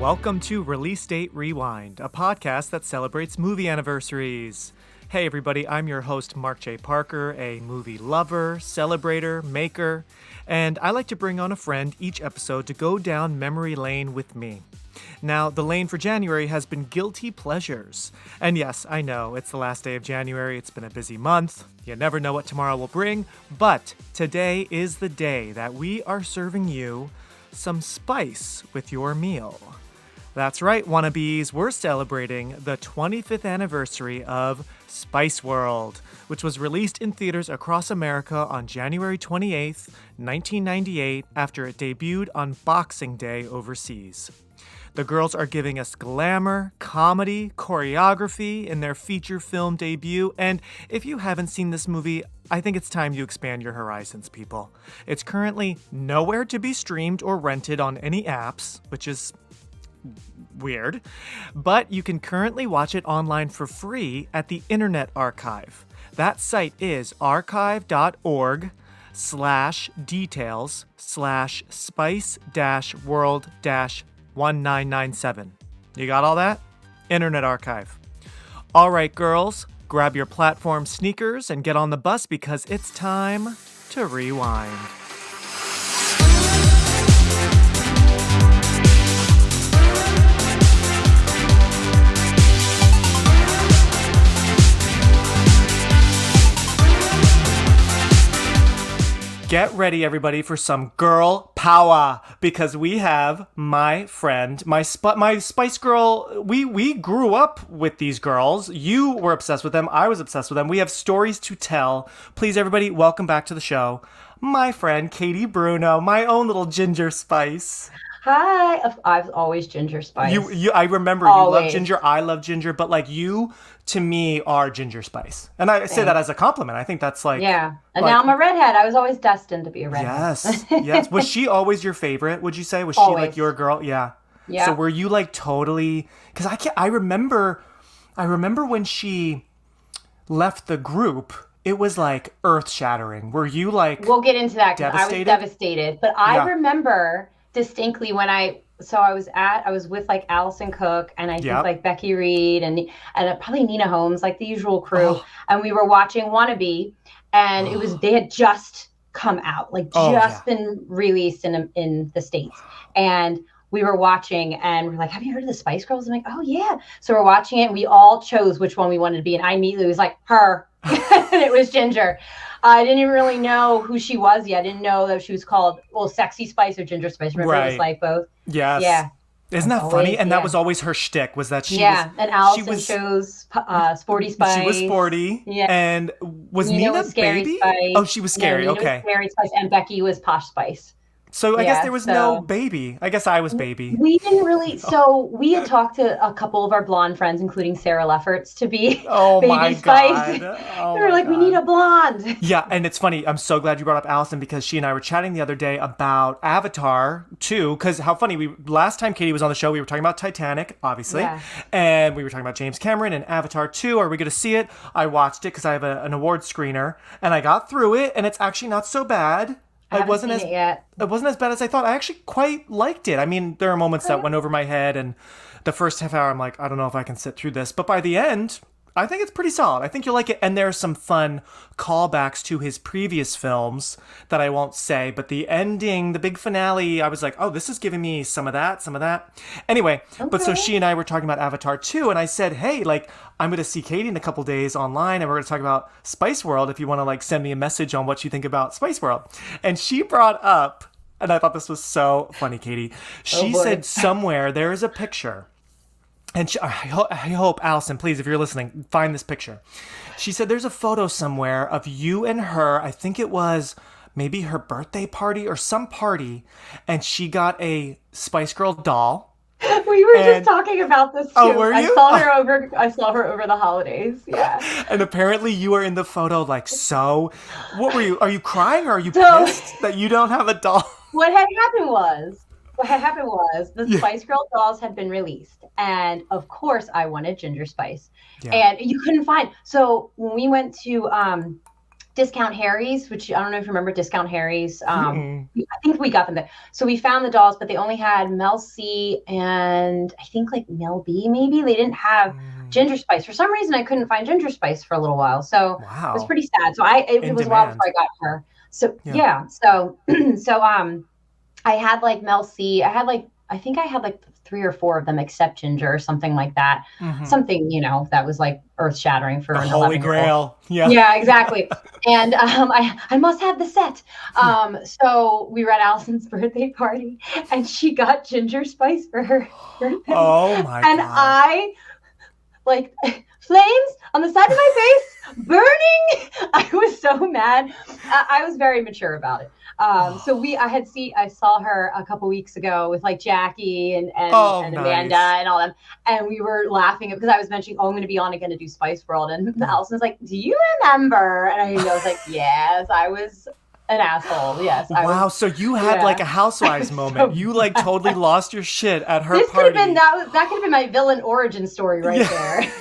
Welcome to Release Date Rewind, a podcast that celebrates movie anniversaries. Hey everybody, I'm your host Mark J. Parker, a movie lover, celebrator, maker, and I like to bring on a friend each episode to go down memory lane with me. Now, the lane for January has been guilty pleasures. And yes, I know, it's the last day of January, it's been a busy month, you never know what tomorrow will bring, but today is the day that we are serving you some spice with your meal. That's right, wannabes, we're celebrating the 25th anniversary of Spice World, which was released in theaters across America on January 28th, 1998, after it debuted on Boxing Day overseas. The girls are giving us glamour, comedy, choreography in their feature film debut, and if you haven't seen this movie, I think it's time you expand your horizons, people. It's currently nowhere to be streamed or rented on any apps, which is weird, but you can currently watch it online for free at the Internet Archive. That site is archive.org/details/spice-world-1997. You got all that? Internet Archive. All right, girls, grab your platform sneakers and get on the bus because it's time to rewind. Get ready, everybody, for some girl power, because we have my friend, my Spice Girl. We grew up with these girls. You were obsessed with them. I was obsessed with them. We have stories to tell. Please, everybody, welcome back to the show. My friend, Katie Bruno, my own little Ginger Spice. Hi. I've always Ginger Spice. I remember always. You love ginger. I love ginger, but like you, to me, are Ginger Spice, and I say that as a compliment. I think that's like and now I'm a redhead. I was always destined to be a redhead. Yes. Was she always your favorite? Would you say was always. She like your girl? Yeah. So were you like totally? Because I remember when she left the group. It was like earth shattering. Were you like? We'll get into that because I was devastated. But I remember distinctly when I was with like Allison Cook and I think like Becky Reed and probably Nina Holmes, like the usual crew. And we were watching Wannabe, and they had just come out, been released in the States. And we were watching and we're like, have you heard of the Spice Girls? I'm like, oh yeah. So we're watching it and we all chose which one we wanted to be. And I immediately was like, her. And it was Ginger. I didn't even really know who she was yet. I didn't know that she was called, Sexy Spice or Ginger Spice. Remember it was like both? Yes. Yeah. Isn't that funny? And that was always her shtick, was that she was... and Allison chose Sporty Spice. She was sporty. Yeah. And was Nina was Scary Baby? Spice. Oh, she was Scary. Nina was Scary Spice, and Becky was Posh Spice. So I guess there was no Baby. I guess I was Baby. We didn't really. So we had talked to a couple of our blonde friends, including Sarah Lefferts, to be Baby Spice. They were like, we need a blonde. Yeah, and it's funny. I'm so glad you brought up Allison because she and I were chatting the other day about Avatar 2. Because how funny, last time Katie was on the show, we were talking about Titanic, obviously. Yeah. And we were talking about James Cameron and Avatar 2. Are we going to see it? I watched it because I have an award screener. And I got through it, and it's actually not so bad. It wasn't as bad as I thought. I actually quite liked it. I mean, there are moments that went over my head, and the first half hour, I'm like, I don't know if I can sit through this. But by the end, I think it's pretty solid. I think you'll like it. And there are some fun callbacks to his previous films that I won't say. But the ending, the big finale, I was like, oh, this is giving me some of that. Anyway, But so she and I were talking about Avatar 2, and I said, hey, like, I'm going to see Katie in a couple days online, and we're going to talk about Spice World if you want to, like, send me a message on what you think about Spice World. And she brought up, and I thought this was so funny, Katie. She said somewhere there is a picture. And I hope, Allison, please, if you're listening, find this picture. She said there's a photo somewhere of you and her. I think it was maybe her birthday party or some party. And she got a Spice Girl doll. We were just talking about this too. Oh, were you? I saw her over the holidays. Yeah. And apparently you were in the photo like so. What were you? Are you crying or are you pissed that you don't have a doll? What had happened was the Spice Girl dolls had been released. And of course I wanted Ginger Spice. Yeah. And you couldn't find. So when we went to Discount Harry's, which I don't know if you remember Discount Harry's. I think we got them there. So we found the dolls, but they only had Mel C and I think like Mel B maybe. They didn't have Ginger Spice. For some reason, I couldn't find Ginger Spice for a little while. So it was pretty sad. So it was a while before I got her. So yeah. So I had like Mel C. I think I had like 3 or 4 of them except Ginger or something like that. Something, that was like earth shattering for an 11-year-old. Holy Grail. Yeah. Yeah, exactly. And I must have the set. So we were at Allison's birthday party and she got Ginger Spice for her birthday. Oh my God. And I like flames on the side of my face, burning. I was so mad. I was very mature about it. So I saw her a couple weeks ago with like Jackie and Amanda and all them. And we were laughing because I was mentioning, I'm going to be on again to do Spice World. And Allison was like, do you remember? And I was like, yes, I was an asshole. Yes. Wow. So you had like a Housewives moment. You like totally lost your shit at her party. That could have been my villain origin story right there.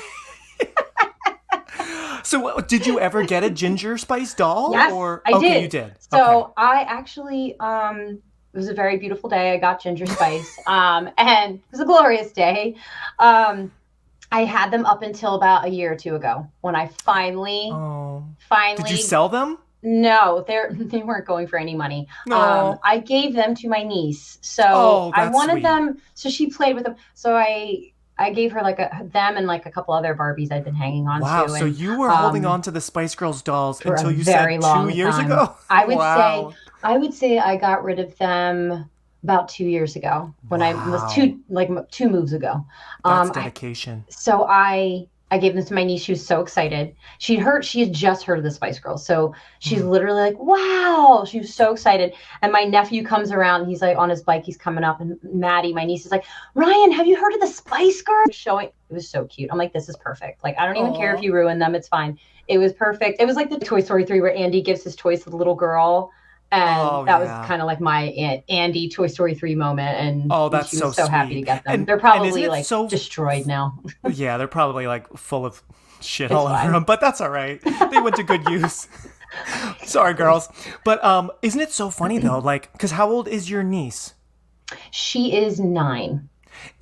So did you ever get a Ginger Spice doll? Yes, I did. You did. So I actually, it was a very beautiful day. I got Ginger Spice, and it was a glorious day. I had them up until about a year or 2 ago when I finally. Did you sell them? No, they weren't going for any money. No. I gave them to my niece. So I wanted sweet. them. So she played with them. So I gave her like them and like a couple other Barbies I'd been hanging on to. Wow, so you were holding on to the Spice Girls dolls until you said 2 years ago? I would say I got rid of them about 2 years ago when I was 2 moves ago. That's dedication. So I gave them to my niece. She was so excited. She had just heard of the Spice Girls. So she's literally like, wow. She was so excited. And my nephew comes around. He's like on his bike. He's coming up. And Maddie, my niece, is like, Ryan, have you heard of the Spice Girls? It was so cute. I'm like, this is perfect. Like, I don't even care if you ruin them. It's fine. It was perfect. It was like the Toy Story 3 where Andy gives his toys to the little girl. And that was kind of like my Andy Toy Story 3 moment. And that's she was so happy to sweet. get them. And, they're probably like destroyed now. Yeah, they're probably like full of shit all over them, but that's all right. They went to good use. Sorry, girls. But isn't it so funny though? Like, because how old is your niece? She is 9.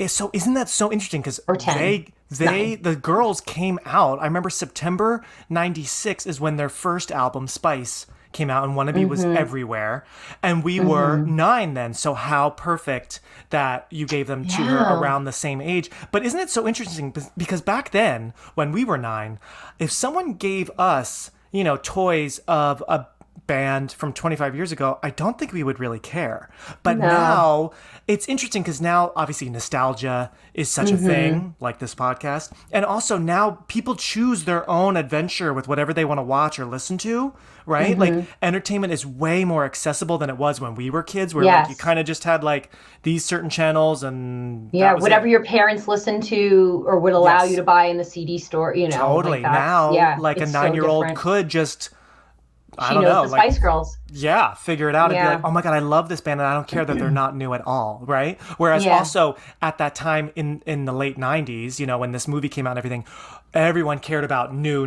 So isn't that so interesting? Because or 10. The girls came out. I remember September '96 is when their first album, Spice, came out, and Wannabe was everywhere. And we were 9 then. So how perfect that you gave them to her around the same age. But isn't it so interesting? Because back then, when we were 9, if someone gave us, toys of a band from 25 years ago, I don't think we would really care. But now it's interesting because now obviously nostalgia is such a thing, like this podcast. And also now people choose their own adventure with whatever they want to watch or listen to, right? Like entertainment is way more accessible than it was when we were kids, where like you kind of just had like these certain channels and whatever your parents listened to or would allow you to buy in the CD store, Totally. Like now, like a 9-year-old could just She knows the Spice Girls. Yeah, figure it out and be like, oh my God, I love this band and I don't care that they're not new at all, right? Whereas also at that time in the late 90s, when this movie came out and everything, everyone cared about new.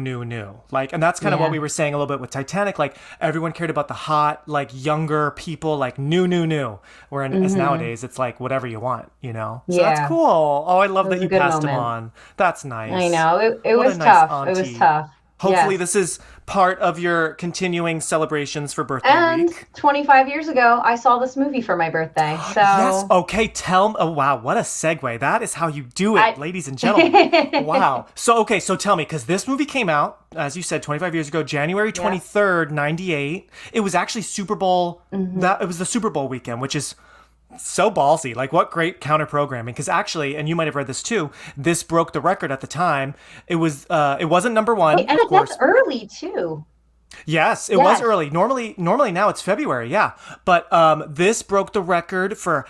Like, and that's kind of what we were saying a little bit with Titanic. Like, everyone cared about the hot, like, younger people, like, new. Whereas nowadays, it's like whatever you want, So that's cool. Oh, I love that you passed them on. That's nice. I know. It was tough. It was tough. Hopefully this is part of your continuing celebrations for birthday week. And 25 years ago, I saw this movie for my birthday. So yes. Okay. Oh, wow. What a segue. That is how you do it, ladies and gentlemen. Wow. So tell me, because this movie came out, as you said, 25 years ago, January 23rd, 98. It was actually Super Bowl. It was the Super Bowl weekend, which is so ballsy. Like, what great counter programming. Because actually, and you might have read this too, this broke the record at the time. It wasn't number 1. Wait, and of course. That's early too. Yes, it was early. Normally now it's February, yeah. But this broke the record for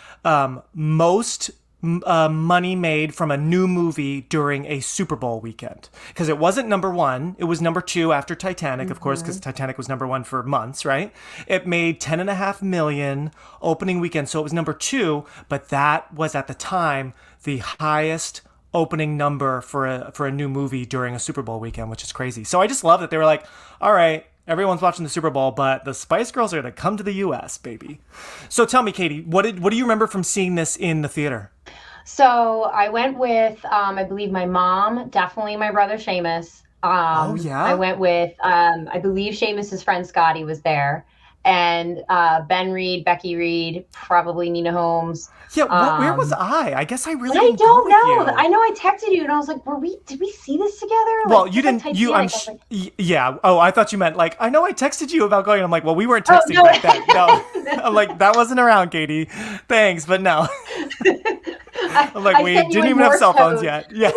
most money made from a new movie during a Super Bowl weekend. Because it wasn't number 1. It was number 2 after Titanic, of course, because Titanic was number 1 for months, right? It made $10.5 million opening weekend. So it was number 2, but that was at the time the highest opening number for a new movie during a Super Bowl weekend, which is crazy. So I just love that they were like, all right, Everyone's watching the Super Bowl, but the Spice Girls are going to come to the U.S., baby. So tell me, Katie, what do you remember from seeing this in the theater? So I went with, I believe my mom, definitely my brother Seamus. Oh, yeah? I went with, I believe Seamus's friend Scotty was there. And Ben Reed, Becky Reed, probably Nina Holmes. Yeah, where was I? I guess I really I didn't go don't with know. you. I know I texted you and I was like, did we see this together? Well, like, you didn't, like you, Titanic. yeah. Oh, I thought you meant like, I know I texted you about going. I'm like, well, we weren't texting no. back then. No. I'm like, that wasn't around, Katie. Thanks, but no. I'm like, we didn't even have cell phones yet. Yeah.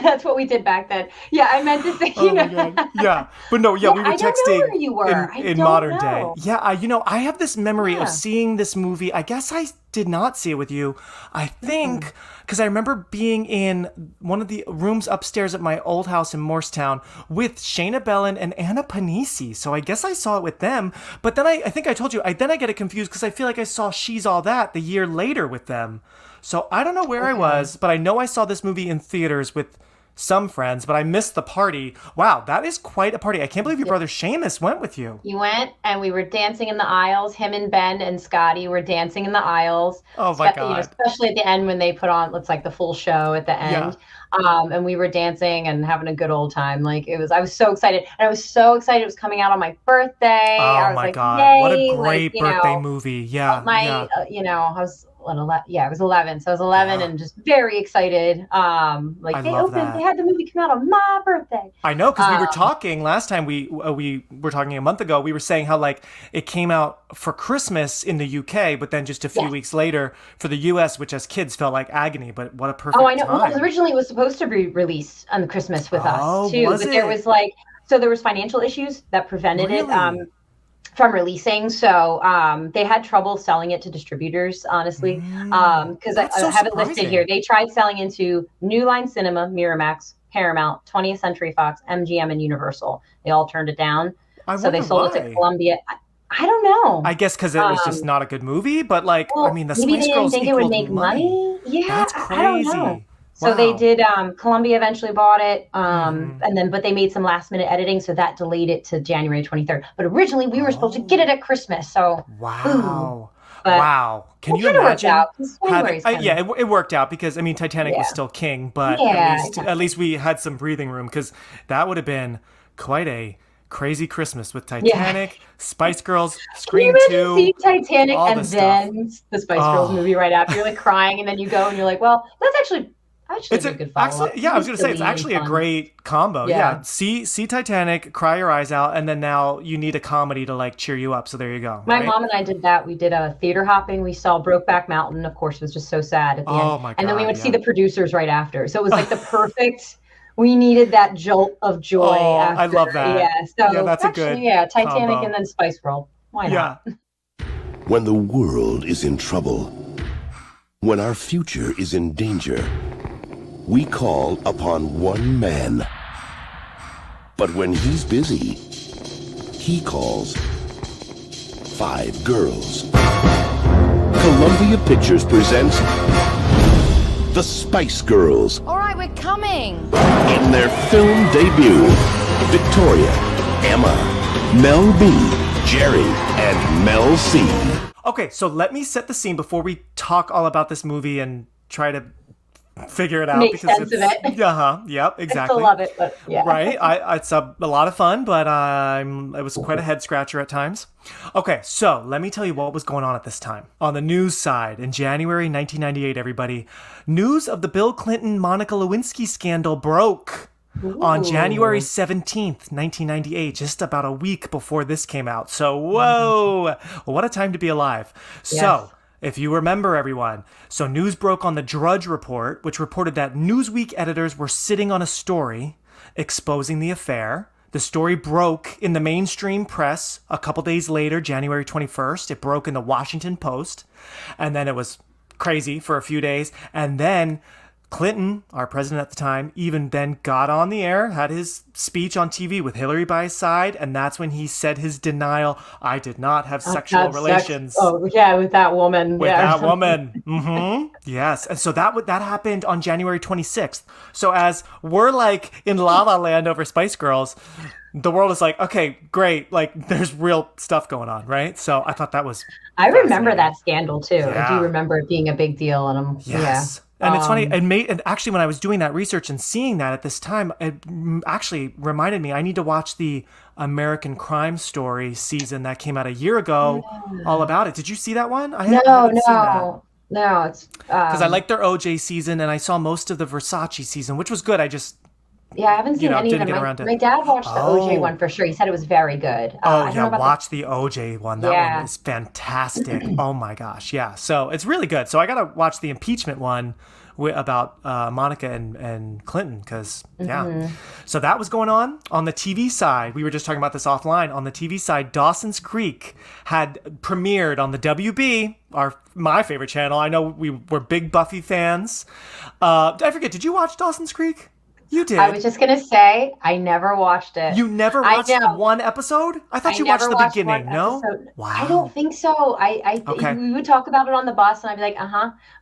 That's what we did back then. Yeah, I meant to say, Oh my God. Yeah. But no, yeah, we were I don't texting know where you were. in modern day. Yeah, I have this memory of seeing this movie. I guess I did not see it with you. I think because I remember being in one of the rooms upstairs at my old house in Morristown with Shayna Bellin and Anna Panisi. So I guess I saw it with them. But then I think I told you, I get it confused because I feel like I saw She's All That the year later with them. So I don't know where I was, but I know I saw this movie in theaters with some friends, but I missed the party. Wow, that is quite a party. I can't believe your brother Seamus went with you. You went, and we were dancing in the aisles. Him and Ben and Scotty were dancing in the aisles. Oh my God. Especially at the end when they put on, it's like the full show at the end. Yeah. And we were dancing and having a good old time. I was so excited. And I was so excited it was coming out on my birthday. Oh my God. Yay! What a great birthday movie. Yeah. I was I was 11. So I was 11 and just very excited. They had the movie come out on my birthday. I know, because we were talking last time we were talking a month ago. We were saying how like it came out for Christmas in the UK, but then just a few weeks later for the US, which as kids felt like agony. But what a perfect I know. time. Well, originally it was supposed to be released on Christmas with us too, was but it? there was there was financial issues that prevented it from releasing. So they had trouble selling it to distributors, honestly, because I have it listed here. They tried selling into New Line Cinema, Miramax, Paramount, 20th Century Fox, MGM, and Universal. They all turned it down. So they sold it to Columbia. I don't know. I guess because it was just not a good movie, but the maybe Spice they didn't Girls think it would make money. Yeah, that's crazy. I don't know. So they did, Columbia eventually bought it, but they made some last minute editing, so that delayed it to January 23rd. But originally we were supposed to get it at Christmas, so. Wow. But wow. Can you imagine? It worked out because, Titanic was still king, but at least we had some breathing room because that would have been quite a crazy Christmas with Titanic, Spice Girls, Scream 2. Can you imagine seeing Titanic and then the Spice Girls movie right after? You're like crying and then you go and you're like, well, that's actually a good follow-up. I was going to say, it's actually a great combo. Yeah. See Titanic, cry your eyes out, and then now you need a comedy to cheer you up. So there you go. My mom and I did that. We did a theater hopping. We saw Brokeback Mountain. Of course, it was just so sad at the end. My God, and then we would see the producers right after. So it was the perfect... We needed that jolt of joy after. I love that. Yeah, so that's actually, a good Titanic combo. And then Spice World. Why not? Yeah. When the world is in trouble, when our future is in danger, we call upon one man. But when he's busy, he calls 5 girls. Columbia Pictures presents The Spice Girls. All right, we're coming. In their film debut, Victoria, Emma, Mel B, Jerry, and Mel C. Okay, so let me set the scene before we talk all about this movie and try to figure it out. Make sense of it. Yep, exactly. I still love it, but yeah. Right? It's a lot of fun, but it was quite a head scratcher at times. Okay, so let me tell you what was going on at this time. On the news side, in January 1998, everybody, news of the Bill Clinton-Monica Lewinsky scandal broke. Ooh. On January 17th, 1998, just about a week before this came out. So, whoa, what a time to be alive. Yes. So, if you remember, everyone, so news broke on the Drudge Report, which reported that Newsweek editors were sitting on a story exposing the affair. The story broke in the mainstream press a couple days later, January 21st. It broke in the Washington Post, and then it was crazy for a few days. And then Clinton, our president at the time, even then got on the air, had his speech on TV with Hillary by his side, and that's when he said his denial. I did not have sexual relations. Oh, yeah, with that woman. With that woman. Mm-hmm. Yes. And so that happened on January 26th. So as we're like in La La Land over Spice Girls, the world is like, okay, great. Like there's real stuff going on, right? So I thought that was I remember that scandal too. Yeah. I do remember it being a big deal. And yes. And it's funny, and actually when I was doing that research and seeing that at this time, it actually reminded me I need to watch the American Crime Story season that came out a year ago, all about it. Did you see that one? No, it's because I liked their OJ season, and I saw most of the Versace season, which was good. I haven't seen any of them. My dad watched the OJ one for sure. He said it was very good. Watch the OJ one. That one is fantastic. Oh my gosh, yeah. So it's really good. So I gotta watch the impeachment one about Monica and Clinton because So that was going on the TV side. We were just talking about this offline. On the TV side, Dawson's Creek had premiered on the WB, my favorite channel. I know we were big Buffy fans. I forget. Did you watch Dawson's Creek? You did. I was just going to say, I never watched it. You never watched one episode? I thought you watched the beginning, no? Wow. I don't think so. We would talk about it on the bus, and I'd be like,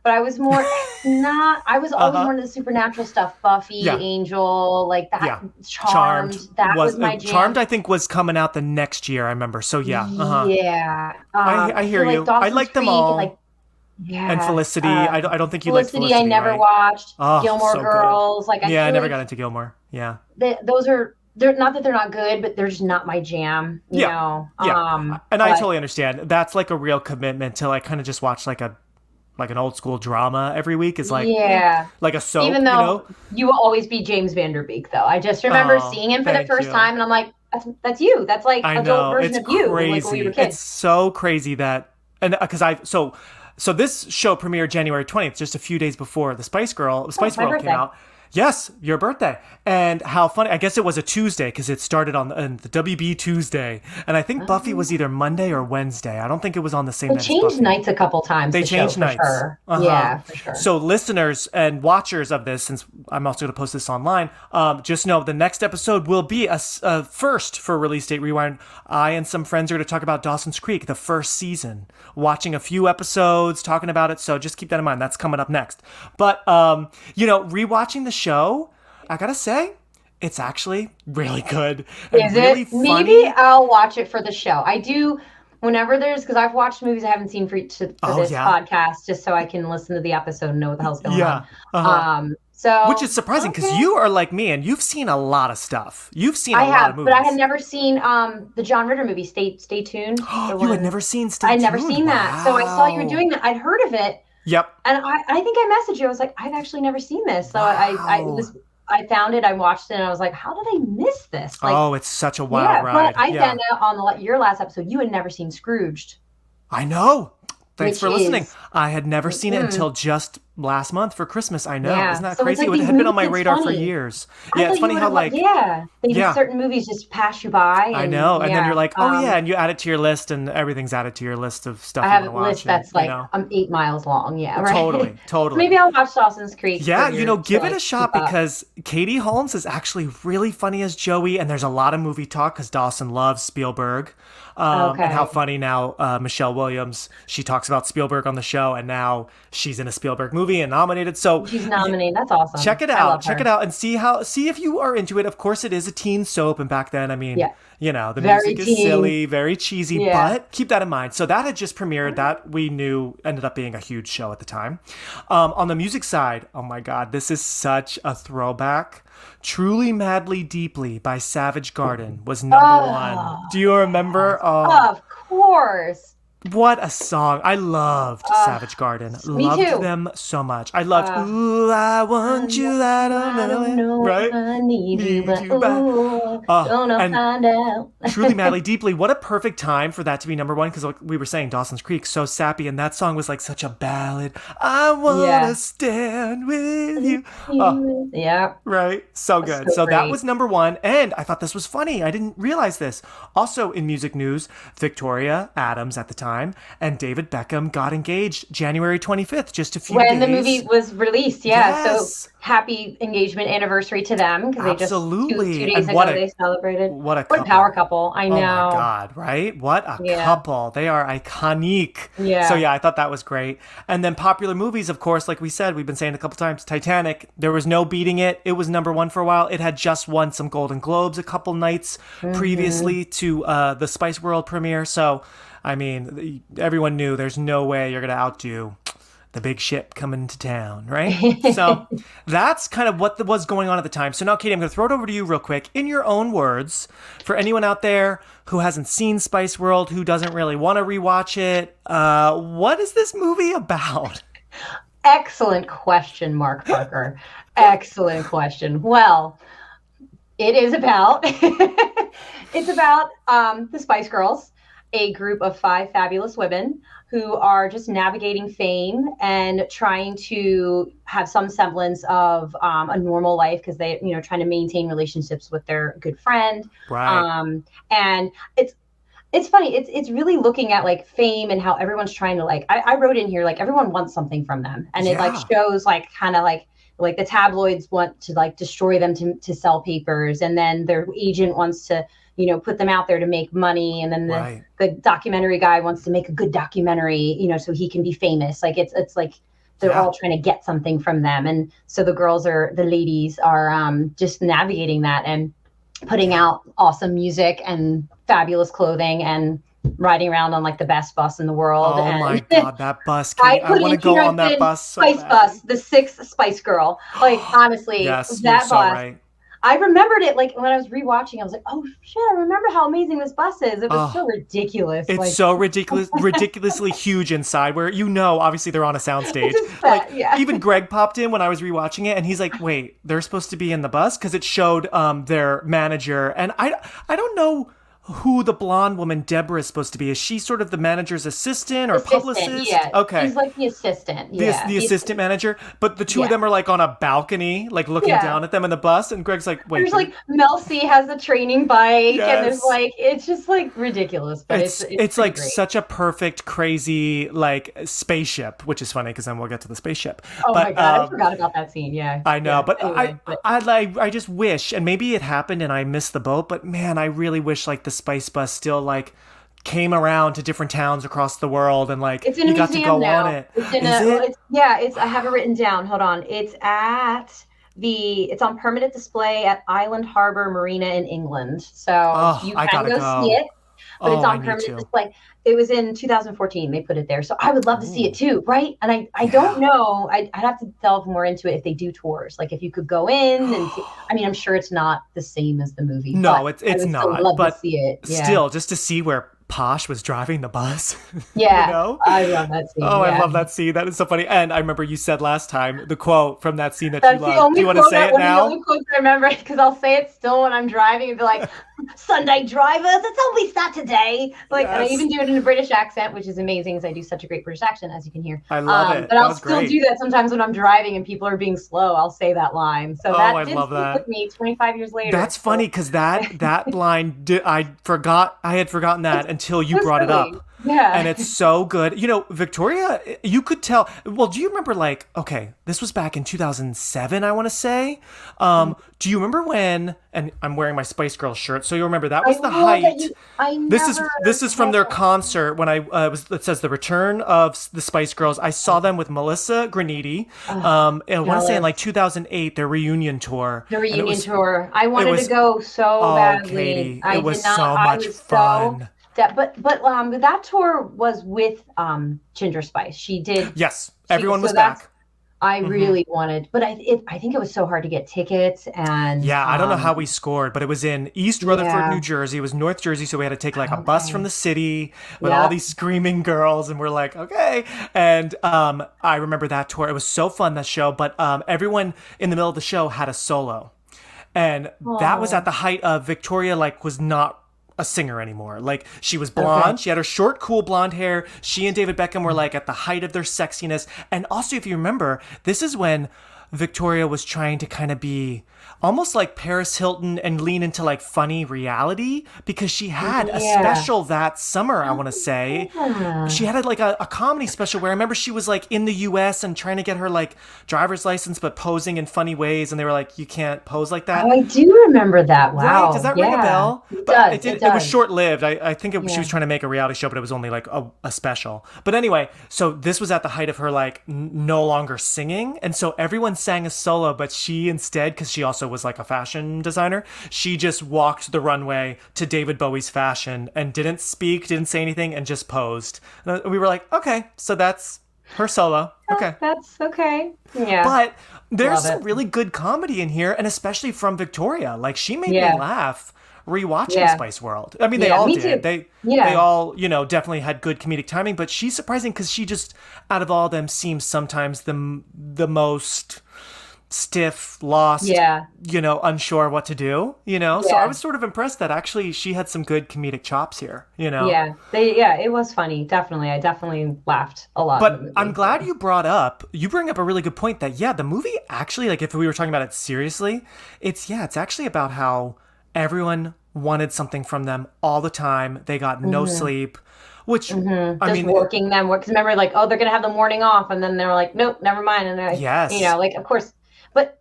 But I was more I was always more into the supernatural stuff. Buffy, Angel, like that. Yeah. Charmed. That was my jam. Charmed, I think, was coming out the next year, I remember. So, yeah. Yeah. I hear you. I like them all. And Felicity, I don't think you liked Felicity. I never watched. Gilmore Girls. Good. I never got into Gilmore. Yeah. They're not that they're not good, but they're just not my jam. You know. Yeah. I totally understand. That's like a real commitment to like kind of just watch like an old school drama every week. Is like like a soap. Even though you will always be James Van Der Beek, though. I just remember seeing him for the first time, and I'm like, that's you. That's like adult version of you. Crazy. Like when we were kids. It's so crazy that So this show premiered January 20th, just a few days before the Spice World came out. Yes, your birthday. And how funny. I guess it was a Tuesday because it started on the WB Tuesday. And I think Buffy was either Monday or Wednesday. I don't think it was on the same night. They changed nights a couple times. They changed nights. Sure. Yeah, for sure. So listeners and watchers of this, since I'm also going to post this online, just know the next episode will be a first for Release Date Rewind. I and some friends are going to talk about Dawson's Creek, the first season. Watching a few episodes, talking about it. So just keep that in mind. That's coming up next. But, rewatching the show, I gotta say, it's actually really good. Is it? Funny. Maybe I'll watch it for the show. I do whenever because I've watched movies I haven't seen for this podcast, just so I can listen to the episode and know what the hell's going on. Which is surprising because you are like me and you've seen a lot of stuff. You've seen a lot of movies. But I had never seen the John Ritter movie, Stay Tuned. You had never seen Stay Tuned? I'd never seen that. So I saw you were doing that. I'd heard of it. Yep. And I think I messaged you. I was like, I've actually never seen this. So I found it. I watched it, and I was like, how did I miss this? Like, it's such a wild ride. But I found out on your last episode, you had never seen Scrooged. I know. Thanks for listening. I had never seen it until just last month for Christmas. I know. Yeah. Isn't that crazy? It had been on my radar for years. It's funny how certain movies just pass you by. I know. And then you're like, and you add it to your list and everything's added to your list of stuff I have a list that's like 8 miles long. Yeah, right. Totally. Maybe I'll watch Dawson's Creek. Yeah, give it a shot because Katie Holmes is actually really funny as Joey, and there's a lot of movie talk because Dawson loves Spielberg. And how funny now Michelle Williams, she talks about Spielberg on the show, and now she's in a Spielberg movie and nominated. So she's nominated. That's awesome. Check it out and see if you are into it. Of course, it is a teen soap, and back then, I mean, the music is silly, very cheesy, but keep that in mind. So that had just premiered. That we knew ended up being a huge show at the time. On the music side, oh my God, this is such a throwback. Truly Madly Deeply by Savage Garden was number one. Do you remember? Of course. What a song. I loved Savage Garden. Loved them so much. I loved Ooh, I Want You, I Don't Know. Right? I need you, but gonna find out. Truly Madly Deeply. What a perfect time for that to be number one, because like we were saying, Dawson's Creek, so sappy, and that song was like such a ballad. I want to stand with you. Yeah. Right? So good. So that was number one, and I thought this was funny. I didn't realize this. Also in music news, Victoria Adams at the time time, and David Beckham got engaged January 25th, just a few days. When the movie was released, yeah. Yes. So happy engagement anniversary to them, because they just two days ago they celebrated. What a power couple. I know. Oh my God, right? What a couple. They are iconic. Yeah. So yeah, I thought that was great. And then popular movies, of course, like we said, we've been saying a couple times, Titanic, there was no beating it. It was number one for a while. It had just won some Golden Globes a couple nights previously to the Spice World premiere. So, I mean, everyone knew there's no way you're going to outdo the big ship coming to town, right? So that's kind of what was going on at the time. So now, Katie, I'm going to throw it over to you real quick. In your own words, for anyone out there who hasn't seen Spice World, who doesn't really want to rewatch it, what is this movie about? Excellent question, Mark Parker. Excellent question. Well, it is about, it's about the Spice Girls, a group of 5 fabulous women who are just navigating fame and trying to have some semblance of a normal life, because they, trying to maintain relationships with their good friend. Right. And it's funny. It's really looking at like fame and how everyone's trying to like, I wrote in here, like everyone wants something from them. And it like shows like kind of like the tabloids want to like destroy them to sell papers. And then their agent wants to, put them out there to make money. And then the documentary guy wants to make a good documentary, so he can be famous. Like it's like they're all trying to get something from them. And so the ladies are just navigating that and putting out awesome music and fabulous clothing and riding around on like the best bus in the world. Oh my God, that bus. I want to go on that bus. Spice bus, the 6th Spice Girl. Like honestly, yes, that so bus. Right. I remembered it like when I was rewatching. I was like, "Oh shit! I remember how amazing this bus is. It was so ridiculous. It's so ridiculously huge inside. Where obviously they're on a soundstage. Even Greg popped in when I was rewatching it, and he's like, "Wait, they're supposed to be in the bus?" Because it showed their manager, and I don't know who the blonde woman Deborah is supposed to be. Is she sort of the manager's assistant or publicist? Yeah. Okay. She's like the assistant. The assistant manager. But the two of them are like on a balcony, like looking down at them in the bus. And Greg's like, wait. There's like Mel C has a training bike, and there's like, it's just like ridiculous. But it's like great. Such a perfect, crazy like spaceship, which is funny because then we'll get to the spaceship. Oh my God, I forgot about that scene. Yeah. I know, but anyway, I just wish, and maybe it happened and I missed the boat, but man, I really wish like the Spice Bus still like came around to different towns across the world, and like it's in you got to go now. on it. I have it written down. Hold on. It's on permanent display at Island Harbor Marina in England. So you can go see it. But it's on permanent display. It was in 2014. They put it there. So I would love to see it too, right? And I don't know. I'd have to delve more into it if they do tours. Like if you could go in and see. I mean, I'm sure it's not the same as the movie. No, it's not. Love but to see it. Yeah. Still, just to see where Posh was driving the bus. Yeah. I love that scene. Oh, I love that scene. That is so funny. And I remember you said last time the quote from that scene that you love. Do you want to say it now? One of the only quotes I remember, because I'll say it still when I'm driving and be like, Sunday drivers, it's only Saturday. Like, and I even do it in a British accent, which is amazing because I do such a great British accent, as you can hear. I love it. But I'll still do that sometimes when I'm driving and people are being slow. I'll say that line. So that did stick with me 25 years later. That's funny because that line, I had forgotten that until you brought it up. Yeah. And it's so good. Victoria, you could tell. Well, do you remember this was back in 2007, I want to say. Do you remember when, and I'm wearing my Spice Girls shirt, so you'll remember that was the height. This is from their concert when it says the return of the Spice Girls. I saw them with Melissa Graniti. And I want to say in like 2008, their reunion tour. Tour. I wanted to go so badly. Katie, it was so much fun. But that tour was with Ginger Spice. She did. Yes, everyone was back. I really wanted, but I think it was so hard to get tickets, and I don't know how we scored, but it was in East Rutherford, New Jersey. It was North Jersey, so we had to take a bus from the city with all these screaming girls, and we're like, okay. And I remember that tour. It was so fun, that show. But everyone in the middle of the show had a solo, and that was at the height of Victoria. Was not a singer anymore. She was blonde. Okay. She had her short, cool blonde hair. She and David Beckham were at the height of their sexiness. And also, if you remember, this is when Victoria was trying to kind of be almost like Paris Hilton and lean into like funny reality, because she had a special that summer, I want to say. She had like a comedy special where I remember she was like in the US and trying to get her like driver's license, but posing in funny ways. And they were like, you can't pose like that. Oh, I do remember that. Wow. Right? Does that ring a bell? It But does. it was short lived. I think she was trying to make a reality show, but it was only like a special. But anyway, so this was at the height of her like no longer singing. And so everyone sang a solo, but she instead, because she also was like a fashion designer, she just walked the runway to David Bowie's Fashion and didn't speak, didn't say anything, and just posed. And we were like, okay, so that's her solo. Okay. That's okay. Yeah. But there's some really good comedy in here, and especially from Victoria. Like, she made me laugh rewatching Spice World. I mean, they all did. They all, definitely had good comedic timing, but she's surprising because she just, out of all of them, seems sometimes the most stiff, lost, unsure what to do, So I was sort of impressed that actually she had some good comedic chops here, Yeah, it was funny. Definitely. I definitely laughed a lot. But I'm glad you bring up a really good point that, the movie actually, like if we were talking about it seriously, it's actually about how everyone wanted something from them all the time. They got no sleep. Which, I mean, working them. Because remember, like, oh, they're going to have the morning off. And then they're like, nope, never mind. And they're like, like, of course. But,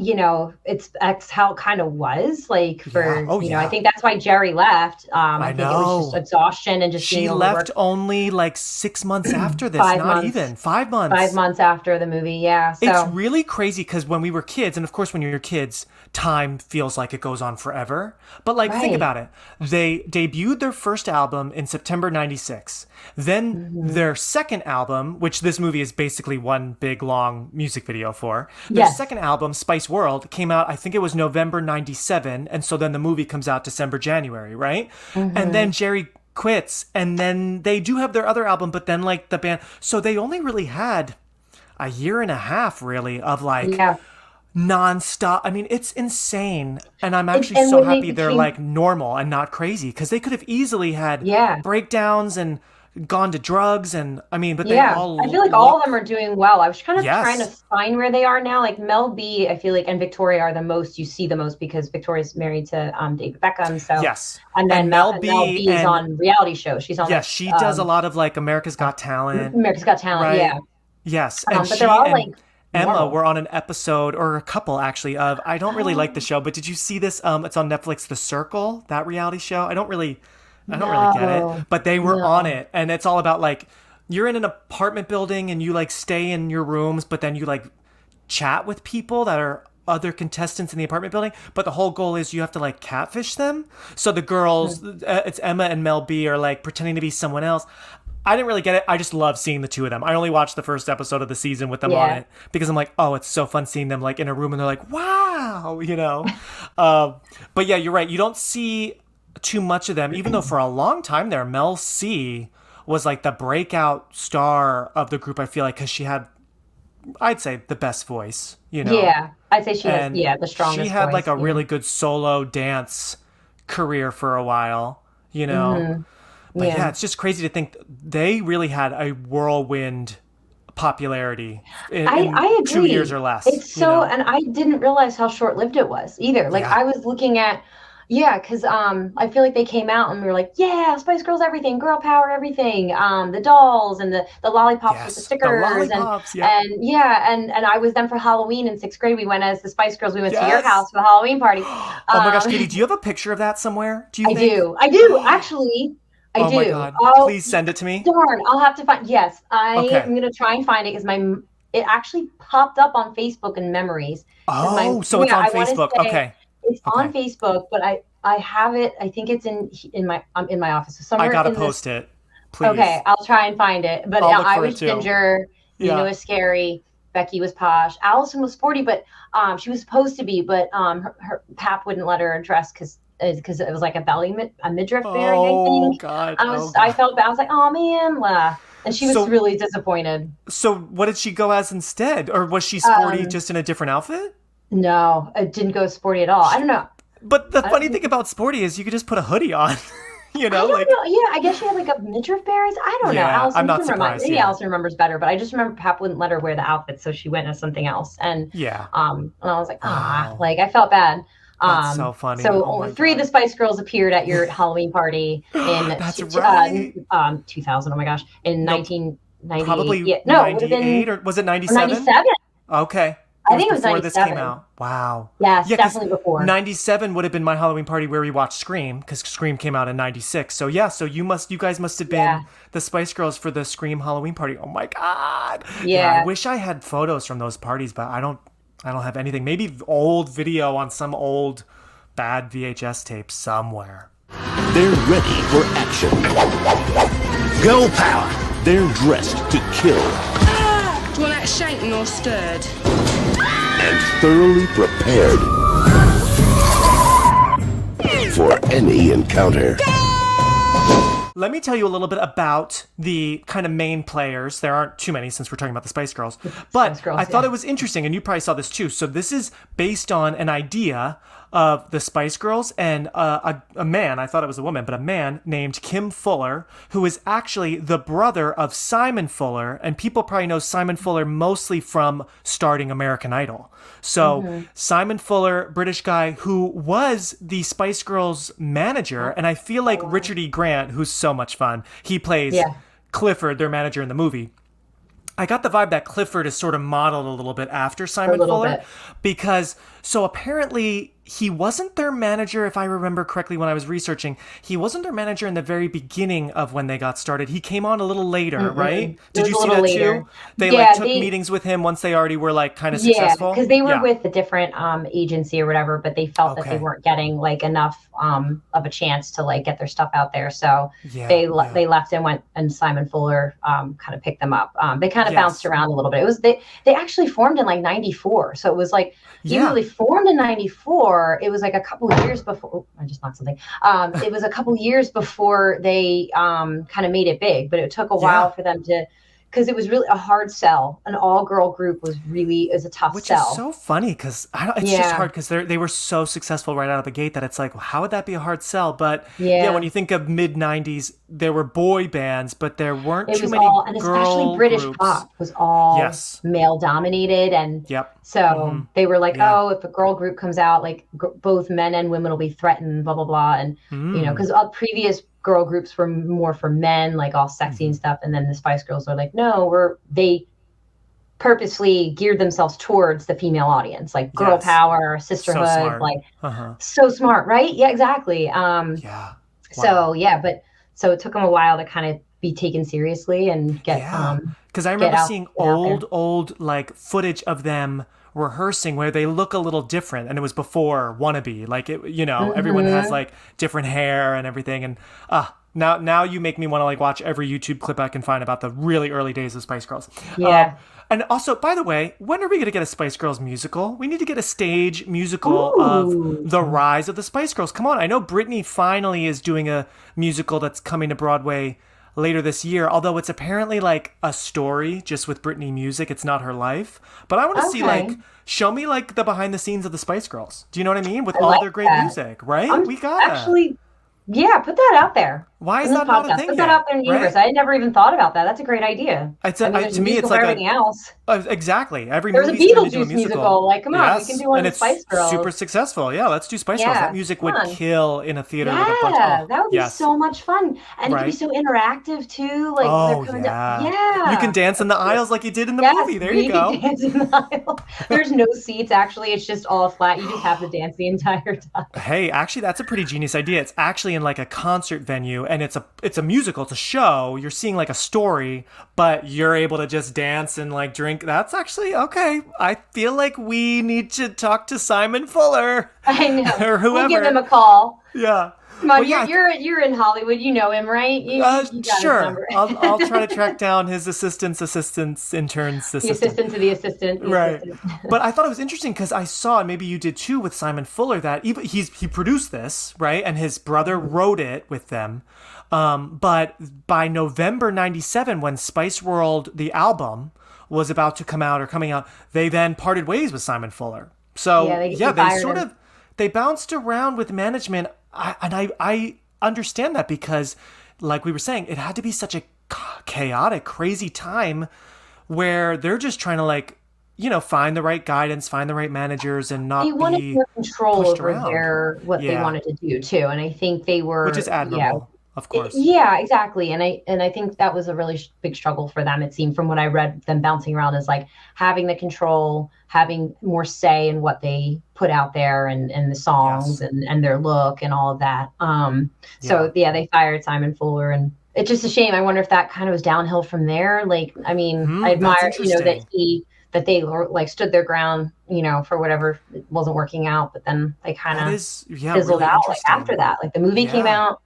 that's how it kind of was. Like, for, I think that's why Jerry left. I think it was just exhaustion and just she left only like 6 months after this. 5 months. 5 months. 5 months after the movie, yeah. So. It's really crazy because when we were kids, and of course when you're kids, time feels like it goes on forever. But like, think about it. They debuted their first album in September 96. Then their second album, which this movie is basically one big long music video for, their second album, Spice World, came out, I think it was November 97. And so then the movie comes out December, January, right? And then Jerry quits. And then they do have their other album, but then like the band. So they only really had a year and a half really of like nonstop. I mean, it's insane. And I'm actually so happy they're like normal and not crazy, because they could have easily had breakdowns and gone to drugs, and I mean, but they all, I feel like all of them are doing well. I was kind of trying to find where they are now. Like Mel B, I feel like, and Victoria are you see the most, because Victoria's married to David Beckham. So and then Mel B is on reality shows. She's on she does a lot of like America's Got Talent. Right? Yes, and but they're all like Emma were on an episode, or a couple actually, of, I don't really like the show, but did you see this? It's on Netflix, The Circle, that reality show. I don't really get it, but they were on it, and it's all about like, you're in an apartment building and you like stay in your rooms, but then you like chat with people that are other contestants in the apartment building, but the whole goal is you have to like catfish them. So the girls, it's Emma and Mel B, are like pretending to be someone else. I didn't really get it. I just love seeing the two of them. I only watched the first episode of the season with them on it, because I'm like, oh, it's so fun seeing them like in a room and they're like, wow, but yeah, you're right. You don't see too much of them, even though for a long time there, Mel C was like the breakout star of the group, I feel like, because she had, I'd say, the best voice, Yeah, I'd say she has, the strongest She had voice, like a really good solo dance career for a while, But it's just crazy to think they really had a whirlwind popularity in I agree. 2 years or less. It's so, and I didn't realize how short-lived it was either. Like I was looking at, because I feel like they came out and we were like, Spice Girls everything, girl power everything, the dolls and the lollipops with the stickers, and I was then for Halloween in 6th grade. We went as the Spice Girls. We went to your house for the Halloween party. Oh my gosh, Katie, do you have a picture of that somewhere? Do you? I do actually. I do. My God. Please send it to me. Darn, I'll have to find. Yes, I'm going to try and find it, because it actually popped up on Facebook in memories. Oh, so it's on Facebook. Okay. It's on Facebook, but I have it. I think it's in my office. So somewhere I gotta post it, please. Okay, I'll try and find it. But I was Ginger. Nina was scary. Becky was posh. Allison was sporty, but she was supposed to be, but her pap wouldn't let her dress because it was like a midriff bearing. I think. God. I felt bad. I was like, oh man, and she was really disappointed. So what did she go as instead, or was she sporty just in a different outfit? No, it didn't go sporty at all. I don't know. But the funny thing about sporty is you could just put a hoodie on. You know, I don't know. Yeah, I guess she had like a midriff berries. I don't know. Yeah, Allison, I'm not surprised. maybe Allison remembers better, but I just remember Pap wouldn't let her wear the outfit, so she went as something else. And and I was like, like I felt bad. That's so funny. So oh three of the Spice Girls appeared at your Halloween party in That's right. 2000. Oh my gosh, in 1990. Probably no, 98 or was it 97? 97. Okay. I think it was before 97. this came out. Wow. Yes, definitely before. 97 would have been my Halloween party where we watched Scream, because Scream came out in 96. So yeah, so you guys must have been the Spice Girls for the Scream Halloween party. Oh my God. Yeah. I wish I had photos from those parties, but I don't have anything. Maybe old video on some old bad VHS tape somewhere. They're ready for action. Girl power. They're dressed to kill. Do you want that shaken or stirred? And thoroughly prepared for any encounter. Let me tell you a little bit about the kind of main players. There aren't too many since we're talking about the Spice Girls. But Spice Girls, I thought it was interesting, and you probably saw this too. So this is based on an idea of the Spice Girls and a man, I thought it was a woman, but a man named Kim Fuller, who is actually the brother of Simon Fuller. And people probably know Simon Fuller mostly from starting American Idol. So Simon Fuller, British guy who was the Spice Girls manager. And I feel like Richard E. Grant, who's so much fun, he plays Clifford, their manager in the movie. I got the vibe that Clifford is sort of modeled a little bit after Simon Fuller because so apparently he wasn't their manager, if I remember correctly when I was researching. He wasn't their manager in the very beginning of when they got started. He came on a little later, right? Did you see that too? They took meetings with him once they already were kind of successful? Yeah, because they were with a different agency or whatever, but they felt that they weren't getting enough of a chance to get their stuff out there. So they left and went, and Simon Fuller kind of picked them up. They kind of bounced around a little bit. It was they actually formed in 94. So it was even though they formed in 94, it was a couple of years before. Oh, I just knocked something. It was a couple of years before they kind of made it big, but it took a while for them to, because it was really a hard sell. An all-girl group was a tough Which sell. Is so funny because it's just hard because they were so successful right out of the gate that it's well, how would that be a hard sell? But when you think of mid-90s, there were boy bands, but there weren't too many and especially British groups. pop was all male-dominated, and so they were oh, if a girl group comes out, both men and women will be threatened, blah blah blah, and because previous girl groups were more for men, all sexy and stuff, and then the Spice Girls are no, they purposely geared themselves towards the female audience, girl power, sisterhood, so smart, right? Yeah, exactly. So it took them a while to kind of be taken seriously and get because I remember seeing old footage of them rehearsing where they look a little different, and it was before Wannabe, everyone has different hair and everything, and now you make me want to watch every YouTube clip I can find about the really early days of Spice Girls. And also, by the way, when are we going to get a Spice Girls musical? We need to get a stage musical of the rise of the Spice Girls. Come on, I know Britney finally is doing a musical that's coming to Broadway later this year, although it's apparently a story just with Britney music. It's not her life. But I want to see show me the behind the scenes of the Spice Girls. Do you know what I mean? With all their great music, right? We got actually. Yeah, put that out there. Why is that not a thing? Put that out there in the universe. I had never even thought about that. That's a great idea. To me, it's everything else. Exactly. Every There's a Beetlejuice musical. Come on, we can do one of the Spice Girls. Super successful. Yeah, let's do Spice Girls. That music would kill in a theater. Yeah, with a bunch that would be so much fun, and it could be so interactive too. You can dance in the aisles like you did in the movie. There you go. Dance in the aisle. There's no seats. Actually, it's just all flat. You just have to dance the entire time. Hey, actually, that's a pretty genius idea. It's actually in a concert venue, and it's a musical. It's a show. You're seeing a story, but you're able to just dance and drink. That's actually okay. I feel like we need to talk to Simon Fuller. I know. Or whoever. We'll give him a call. Yeah. Come on, you're in Hollywood. You know him, right? You got sure. His number. I'll try to track down his assistants, interns, the assistant to the assistant. Right. But I thought it was interesting because I saw, and maybe you did too, with Simon Fuller, that he produced this, right, and his brother wrote it with them. But by November '97, when Spice World, the album, was about to come out or coming out, they then parted ways with Simon Fuller. So they bounced around with management. I understand that because, like we were saying, it had to be such a chaotic, crazy time where they're just trying to like, find the right guidance, find the right managers, and not they wanted more control over around. what they wanted to do too. And I think they were, which is admirable, of course. Yeah, exactly. And I think that was a really big struggle for them. It seemed from what I read, them bouncing around is like having the control, having more say in what they put out there and the songs and their look and all of that. So they fired Simon Fuller, and it's just a shame. I wonder if that kind of was downhill from there. Like, I mean, I admire, that they like stood their ground, for whatever wasn't working out, but then they kind of fizzled really out like after that. Like the movie came out,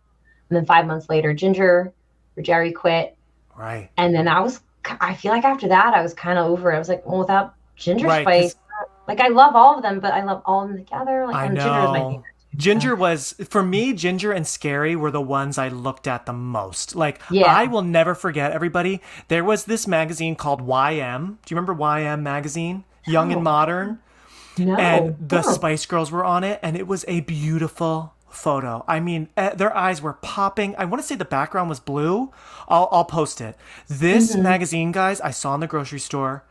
and then 5 months later, Jerry quit. Right. And then I feel like after that, I was kind of over it. I was like, well, without Ginger Spice, like I love all of them, but I love all of them together. Like, Ginger is my favorite. Ginger was, for me, Ginger and Scary were the ones I looked at the most. Like, I will never forget, everybody, there was this magazine called YM. Do you remember YM magazine? Young and Modern? No. And the Spice Girls were on it, and it was a beautiful photo. I mean, their eyes were popping. I want to say the background was blue. I'll post it. This magazine, guys, I saw in the grocery store.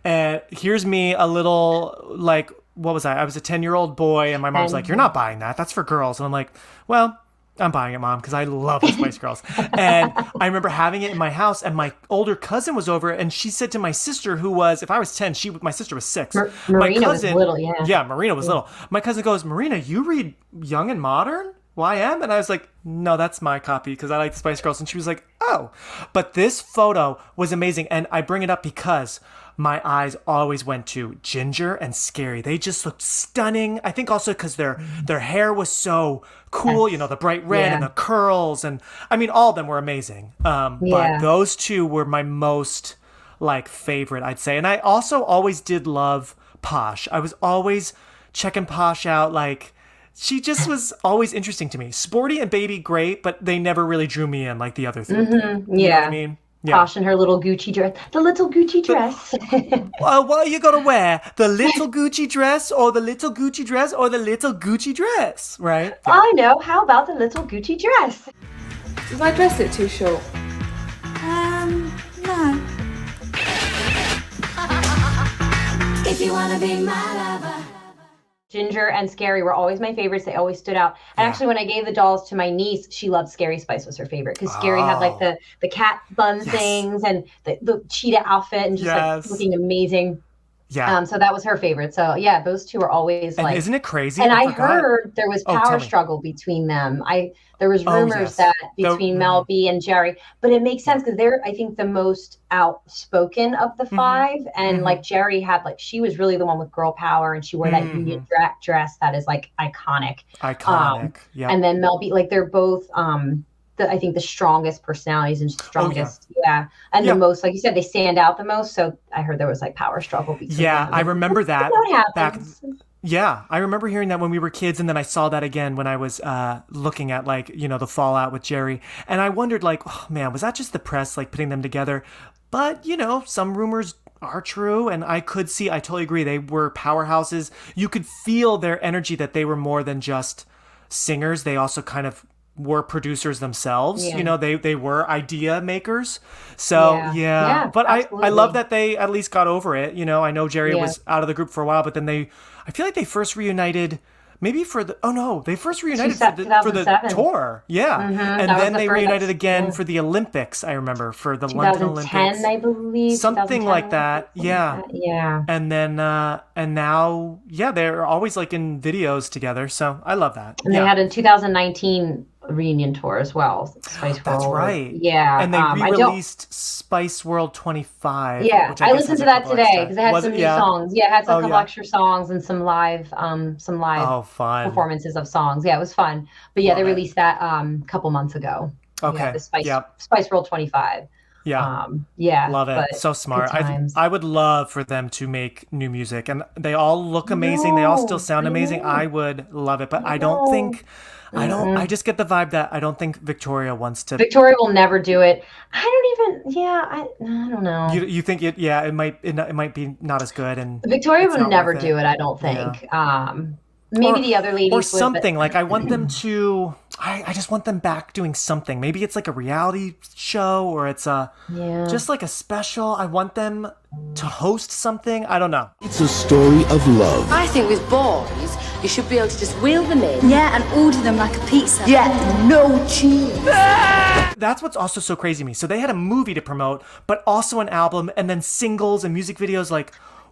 And here's me, a little, like, what was I? I was a 10-year-old boy, and my mom's like, you're not buying that. That's for girls. And I'm like, well, I'm buying it, Mom, because I love the Spice Girls. And I remember having it in my house, and my older cousin was over, and she said to my sister, who was, if I was 10, my sister was 6. Marina was little, yeah. Yeah, Marina was little. My cousin goes, Marina, you read Young and Modern? YM? And I was like, no, that's my copy because I like the Spice Girls. And she was like, oh. But this photo was amazing. And I bring it up because my eyes always went to Ginger and Scary. They just looked stunning. I think also because their hair was so cool, the bright red and the curls. And I mean, all of them were amazing. But those two were my most like favorite, I'd say. And I also always did love Posh. I was always checking Posh out. Like, she just was always interesting to me. Sporty and Baby, great, but they never really drew me in like the other three. Yeah. You know what I mean? Yeah. Posh and her little Gucci dress. The little Gucci dress. What are you going to wear? The little Gucci dress or the little Gucci dress or the little Gucci dress, right? Yeah. I know. How about the little Gucci dress? Does my dress look too short? No. If you want to be my lover. Ginger and Scary were always my favorites. They always stood out. And actually, when I gave the dolls to my niece, she loved Scary Spice was her favorite because Scary had like the cat bun things and the cheetah outfit and just like looking amazing. Yeah. So that was her favorite. So yeah, those two were always and like. Isn't it crazy? And I heard there was power struggle between them. There was rumors that between Mel B and Jerry, but it makes sense because they're, I think, the most outspoken of the five. And like Jerry had she was really the one with girl power, and she wore that union dress that is like iconic. Yeah. And then Mel B, like they're both I think the strongest personalities and strongest, and the most, like you said, they stand out the most. So I heard there was like power struggle between them. I remember that. Back. Yeah, I remember hearing that when we were kids, and then I saw that again when I was looking at the fallout with Jerry, and I wondered oh man, was that just the press putting them together? But some rumors are true, and I totally agree. They were powerhouses. You could feel their energy, that they were more than just singers. They also kind of were producers themselves. They were idea makers. So but I love that they at least got over it. I know Jerry was out of the group for a while, but then I feel like they first reunited maybe for the for the tour. And then they reunited again for the Olympics. I remember for the London Olympics, I believe, something like that. Yeah. And then and now they're always in videos together. So I love that. And they had a 2019 reunion tour as well. Spice World. That's right. Yeah. And they re-released Spice World 25. Yeah, which I listened to that today because it had some new songs. Yeah, it had some couple extra songs and some live fun performances of songs. Yeah, it was fun. But they released that a couple months ago. Okay. The Spice World 25. Love it. So smart. I would love for them to make new music, and they all look amazing. They all still sound amazing. I would love it, but I don't think. I just get the vibe that I don't think Victoria wants to. Victoria will never do it. I don't know. You think it? Yeah, it might be not as good. And Victoria would never do it. I don't think. Maybe the other ladies or something I want them to. I just want them back doing something. Maybe it's like a reality show or it's just like a special. I want them to host something. I don't know. It's a story of love. I think with boys, you should be able to just wheel them in. Yeah, and order them like a pizza. Yeah, no cheese. That's what's also so crazy to me. So they had a movie to promote, but also an album and then singles and music videos. Like,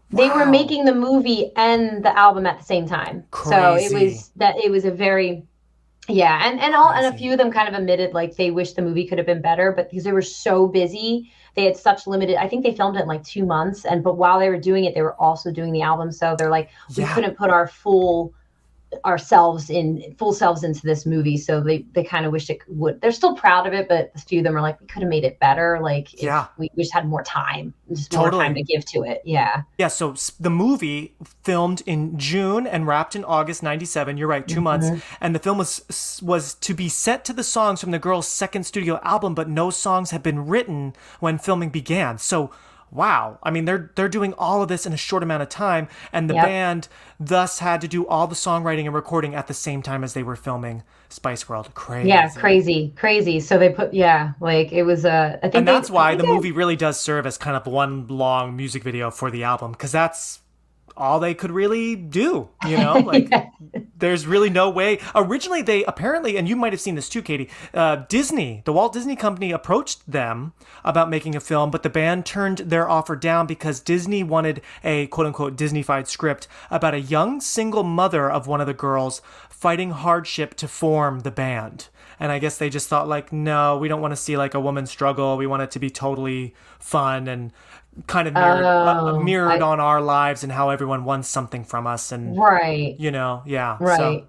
they were making the movie and the album at the same time. Crazy. So it was a very, and a few of them kind of admitted like they wish the movie could have been better, but because they were so busy, they had such limited, I think they filmed it in like 2 months. But while they were doing it, they were also doing the album. So they're like, we couldn't put our full selves into this movie, so they kind of wish it would. They're still proud of it, but a few of them are like, we could have made it better, like if we just had more time, more time to give to it. So the movie filmed in June and wrapped in August 97. You're right, 2 months. And the film was to be set to the songs from the girls' second studio album, but no songs had been written when filming began. So wow. I mean, they're doing all of this in a short amount of time, and the band thus had to do all the songwriting and recording at the same time as they were filming Spice World. Crazy. Yeah, crazy. So they put, like it was I think, and that's why the movie really does serve as kind of one long music video for the album, because that's all they could really do, you know? Like, there's really no way. Originally, they apparently, and you might have seen this too, Katie, Disney, the Walt Disney Company approached them about making a film, but the band turned their offer down because Disney wanted a quote-unquote Disney-fied script about a young single mother of one of the girls fighting hardship to form the band. And I guess they just thought, like, no, we don't want to see like a woman struggle. We want it to be totally fun and kind of mirrored on our lives and how everyone wants something from us. And you know, so,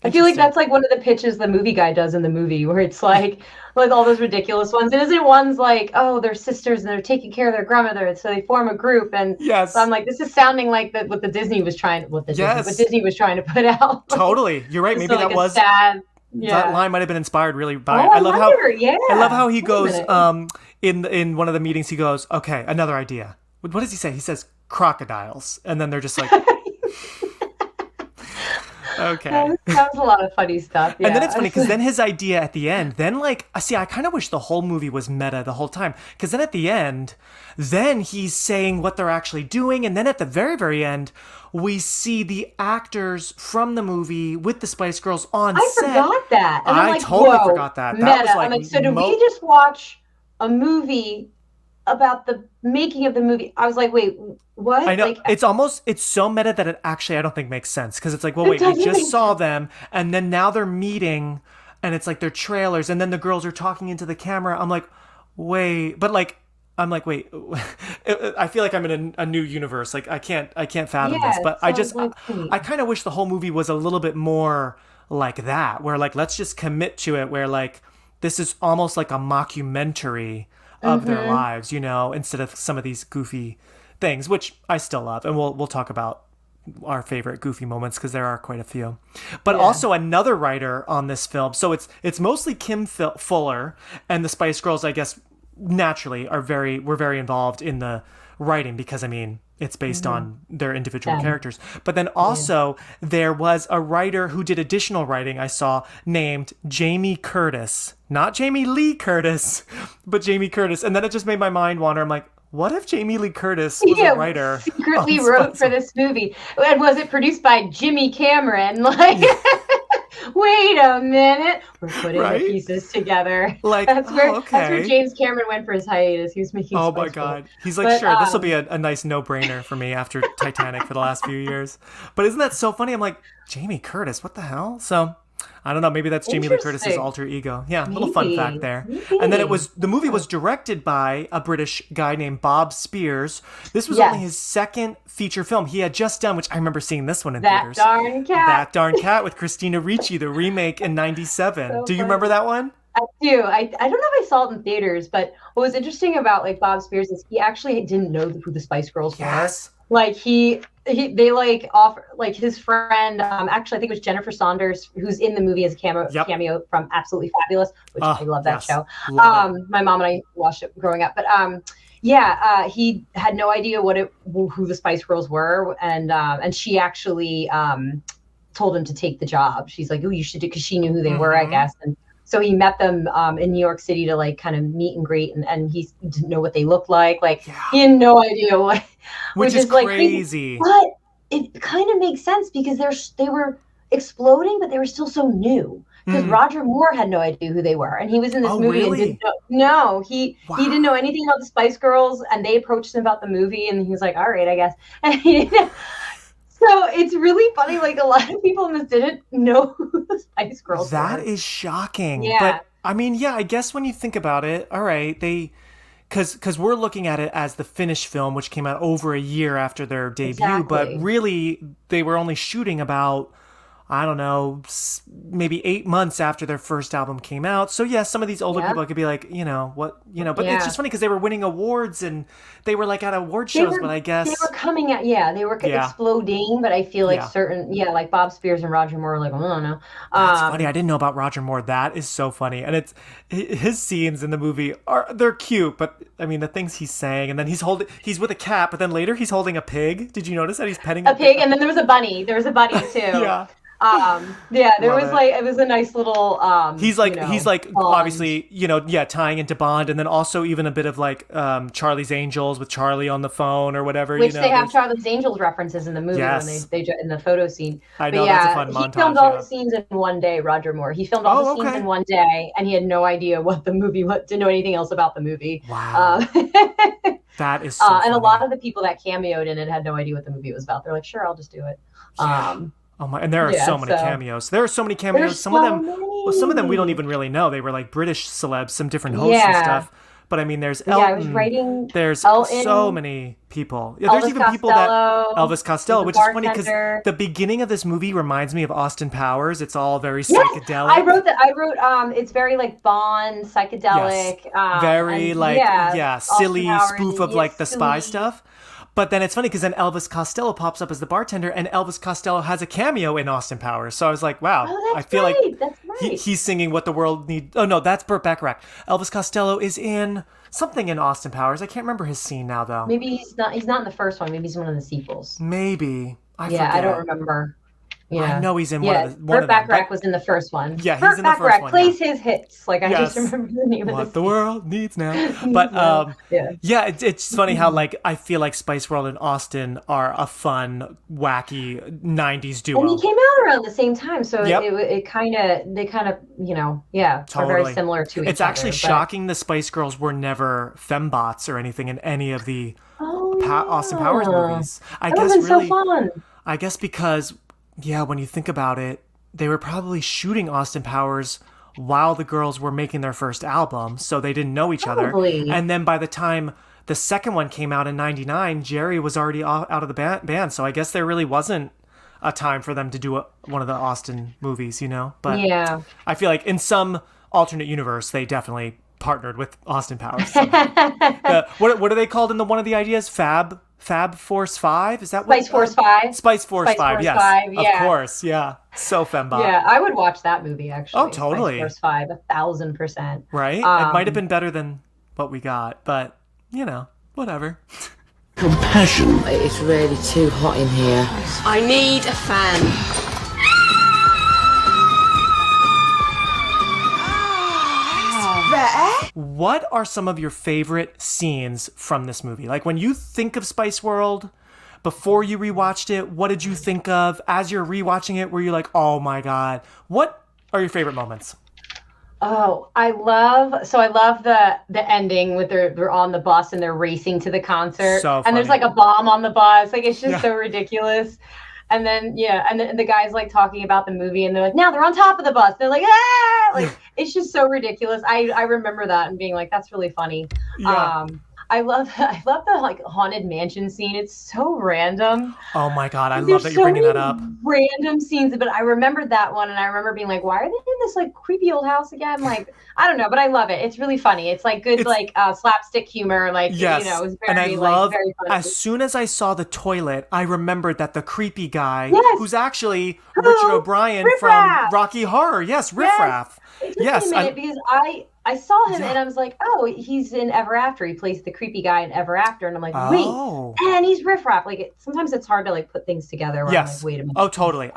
I feel like that's like one of the pitches the movie guy does in the movie, where it's like all those ridiculous ones. It isn't ones like, oh, they're sisters and they're taking care of their grandmother, so they form a group. And so I'm like, this is sounding like what Disney was trying to put out. Totally, you're right. Maybe like that was sad. That line might have been inspired really by. I love how he goes in one of the meetings. He goes, okay, another idea. What does he say? He says crocodiles, and then they're just like, okay. That was a lot of funny stuff. Yeah. And then it's funny because then his idea at the end, then like, see, I kind of wish the whole movie was meta the whole time, because then at the end, then he's saying what they're actually doing, and then at the very, very end, we see the actors from the movie with the Spice Girls on set. I forgot that. And I totally forgot that. Meta. That was like, I'm like, so did we just watch a movie about the making of the movie? I was like, wait, what? I know. Like, it's so meta that it actually, I don't think makes sense, because it's like, well, wait, we just saw them, and then now they're meeting, and it's like they're trailers, and then the girls are talking into the camera. I'm like, wait, but like, wait, I feel like I'm in a new universe. Like, I can't fathom this, but I kind of wish the whole movie was a little bit more like that, where like, let's just commit to it, where like, this is almost like a mockumentary of their lives, you know, instead of some of these goofy things, which I still love. And we'll talk about our favorite goofy moments, because there are quite a few. But also another writer on this film. So it's mostly Kim Fuller, and the Spice Girls, I guess, naturally were very involved in the writing, because I mean, it's based on their individual characters. But then also there was a writer who did additional writing I saw, named Jamie Curtis. Not Jamie Lee Curtis, but Jamie Curtis. And then it just made my mind wander. I'm like, what if Jamie Lee Curtis was a writer? Secretly wrote for this movie. And was it produced by Jimmy Cameron? Like, wait a minute. We're putting the pieces together. Like, that's where James Cameron went for his hiatus. He was making Oh my God. He's like, sure, this will be a nice no-brainer for me after Titanic for the last few years. But isn't that so funny? I'm like, Jamie Curtis, what the hell? So I don't know. Maybe that's Jamie Lee Curtis's alter ego. Yeah, a little fun fact there. Maybe. And then the movie was directed by a British guy named Bob Spiers. This was only his second feature film. He had just done, which I remember seeing this one in theaters. That Darn Cat with Christina Ricci, the remake in '97. So do you remember that one? I do. I don't know if I saw it in theaters, but what was interesting about like Bob Spiers is he actually didn't know who the Spice Girls were. Like they like offer, like his friend, actually I think it was Jennifer Saunders, who's in the movie as a cameo from Absolutely Fabulous, which I love that show. My mom and I watched it growing up, but he had no idea who the Spice Girls were, and she actually told him to take the job. She's like, oh, you should do, because she knew who they were, I guess. And so he met them in New York City to like kind of meet and greet, and he didn't know what they looked like. Like he had no idea what, which is crazy. But it kind of makes sense because they were exploding, but they were still so new. Because Roger Moore had no idea who they were, and he was in this movie and didn't know. He didn't know anything about the Spice Girls, and they approached him about the movie, and he was like, "All right, I guess." And he didn't. So it's really funny. Like a lot of people in this didn't know who the Spice Girls were. That is shocking. Yeah. But I mean, yeah, I guess when you think about it, all right, because we're looking at it as the finished film, which came out over a year after their debut, but really they were only shooting about, I don't know, maybe 8 months after their first album came out. So yeah, some of these older people could be like, but it's just funny because they were winning awards and they were like at award shows, but I guess they were coming at, they were exploding, but I feel like certain, like Bob Spiers and Roger Moore were like, I don't know. That's funny. I didn't know about Roger Moore. That is so funny. And it's his scenes in the movie they're cute, but I mean, the things he's saying, and then he's with a cat, but then later he's holding a pig. Did you notice that he's petting a pig? And then there was a bunny. There was a bunny too. Yeah. There was like, it was a nice little he's like Bond. Obviously, tying into Bond, and then also even a bit of like Charlie's Angels with Charlie on the phone or whatever, which they have Charlie's Angels references in the movie when they in the photo scene. I know, that's a fun montage. He filmed all the scenes in one day. Roger Moore, he filmed all the scenes in one day, and he had no idea didn't know anything else about the movie. Wow. That is so and funny. a lot of the people that cameoed in it had no idea what the movie was about. They're like, sure, I'll just do it. Oh my! And there are so many cameos. There are so many cameos. Some of them we don't even really know. They were like British celebs, some different hosts and stuff. But I mean, there's Elton. I was writing. There's Elton, so many people. Yeah, Elvis there's even Costello, people that Elvis Costello, which is funny because bartender. the beginning of this movie reminds me of Austin Powers. It's all very psychedelic. I wrote. It's very like Bond, psychedelic. Yes. Very silly spoof of like the spy stuff. But then it's funny because then Elvis Costello pops up as the bartender, and Elvis Costello has a cameo in Austin Powers. So I was like, wow, I feel like he's singing What the World Needs. Oh, no, that's Burt Bacharach. Elvis Costello is in something in Austin Powers. I can't remember his scene now, though. Maybe he's not in the first one. Maybe he's one of the sequels. Maybe. I forget. I don't remember. Yeah. I know he's in one of them. Burt Bacharach was in the first one. Yeah, he's in the first one. Plays his hits. Like, I just remember the name of What the world needs now. But, it's funny how, like, I feel like Spice World and Austin are a fun, wacky 90s duo. And he came out around the same time, so they kind of, are very similar to each other. It's actually shocking the Spice Girls were never fembots or anything in any of the Austin Powers movies. That would have been so fun. I guess because... Yeah, when you think about it, they were probably shooting Austin Powers while the girls were making their first album, so they didn't know each other. And then by the time the second one came out in 99, Jerry was already out of the band, so I guess there really wasn't a time for them to do one of the Austin movies, But I feel like in some alternate universe, they definitely partnered with Austin Powers. What are they called in one of the ideas? Fab Force 5? Is that what? Spice Force 5. Spice Force 5, yes. 5, yeah. Of course, yeah. So fembot. Yeah, I would watch that movie, actually. Oh, totally. Spice Force 5, 1,000%. Right? It might have been better than what we got, but, whatever. Compassion. It's really too hot in here. I need a fan. What are some of your favorite scenes from this movie? Like when you think of Spice World, before you rewatched it, what did you think of? As you're rewatching it, were you like, oh my God? What are your favorite moments? Oh, I love the ending with they're on the bus and they're racing to the concert. So funny. And there's like a bomb on the bus. Like it's just so ridiculous. And then and the guys like talking about the movie and they're like, now they're on top of the bus. They're like, ah! Like it's just so ridiculous. I remember that and being like, that's really funny. Yeah. I love the like haunted mansion scene. It's so random. Oh my God, I love that you're bringing that up. Random scenes, but I remembered that one, and I remember being like, "Why are they in this like creepy old house again?" Like, I don't know, but I love it. It's really funny. It's like good slapstick humor. Like it's very and I love. Very funny. As soon as I saw the toilet, I remembered that the creepy guy, who's actually Richard O'Brien from Rocky Horror. Yes, Riff Raff. It took me a minute because I saw him and I was like, oh, he's in Ever After. He plays the creepy guy in Ever After. And I'm like, wait, and he's Riff Raff. Like, sometimes it's hard to like put things together. Where I'm like, wait a minute. Oh, totally.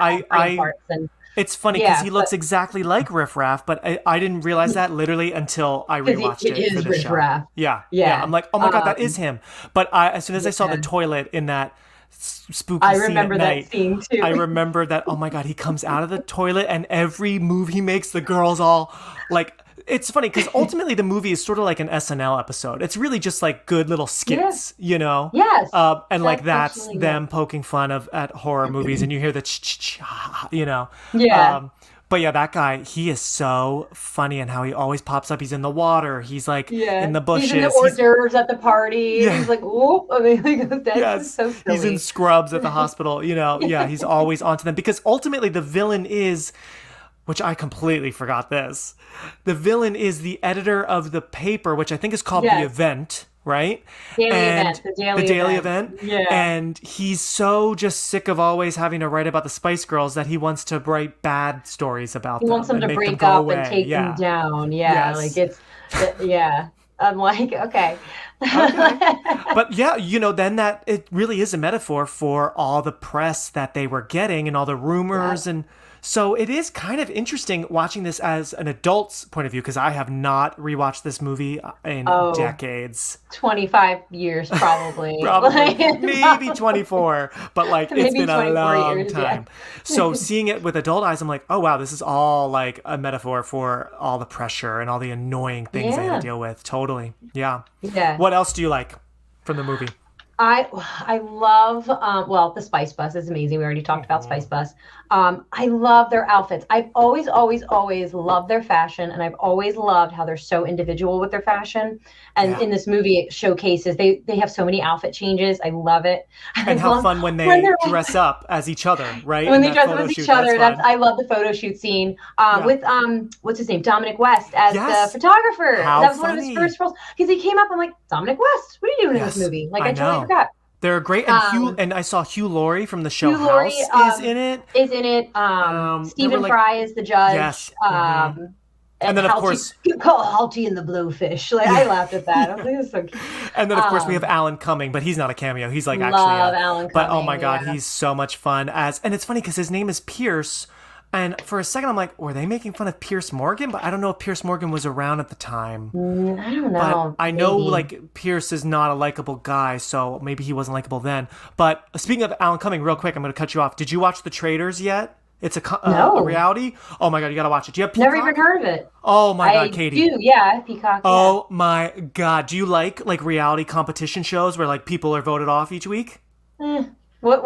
It's funny because he looks exactly like Riff Raff, but I didn't realize that literally until I rewatched it for the show. Raff. Yeah. I'm like, oh my God, that is him. But as soon as I saw the toilet in that spooky scene remember at night, that scene too. I remember that, oh my God, he comes out of the toilet and every move he makes, the girls all like... It's funny because ultimately the movie is sort of like an SNL episode. It's really just like good little skits, you know? Yes. And like that's them poking fun at horror movies and you hear the you know? Yeah. But yeah, that guy, he is so funny and how he always pops up. He's in the water. He's like in the bushes. He's in the hors d'oeuvres at the party. Yeah. He's like, whoop. I mean, that's so silly. He's in scrubs at the hospital, you know? Yeah, he's always onto them because ultimately the villain is... Which I completely forgot this. The villain is the editor of the paper, which I think is called The Event, right? The Daily Event. Yeah. And he's so just sick of always having to write about the Spice Girls that he wants to write bad stories about them. He wants them to break up and take them down. Yeah, like it's, I'm like, okay. But yeah, you know, then that it really is a metaphor for all the press that they were getting and all the rumors and... So it is kind of interesting watching this as an adult's point of view because I have not rewatched this movie in decades. 25 years probably. Maybe 24, but like it's been a long time. So seeing it with adult eyes, I'm like, oh wow, this is all like a metaphor for all the pressure and all the annoying things they had to deal with. Totally. Yeah. What else do you like from the movie? I love, the Spice Bus is amazing. We already talked about Spice Bus. I love their outfits. I've always loved their fashion, and I've always loved how they're so individual with their fashion. And in this movie, it showcases they have so many outfit changes. I love it. And how fun when they dress up as each other, right? When they dress up as each other, I love the photo shoot scene with what's his name, Dominic West as the photographer. That was one of his first roles because he came up. I'm like, Dominic West, what are you doing in this movie? Like I totally forgot. They're great, and I saw Hugh Laurie from the show House is in it. Stephen Fry is the judge. Yes. And then, of course... Halty and the Blowfish. Like, I laughed at that. I was like, this is so cute. And then, of course, we have Alan Cumming, but he's not a cameo. He's like actually... Alan Cumming, but, oh my God, he's so much fun as... And it's funny because his name is Pierce... And for a second, I'm like, were they making fun of Pierce Morgan? But I don't know if Pierce Morgan was around at the time. I don't know. But I know, like, Pierce is not a likable guy, so maybe he wasn't likable then. But speaking of Alan Cumming, real quick, I'm going to cut you off. Did you watch The Traitors yet? It's a reality. Oh my God, you got to watch it. Do you have Peacock? Never even heard of it. Oh my God, Katie. I do, yeah, Peacock. Oh my God. Do you like reality competition shows where, like, people are voted off each week? What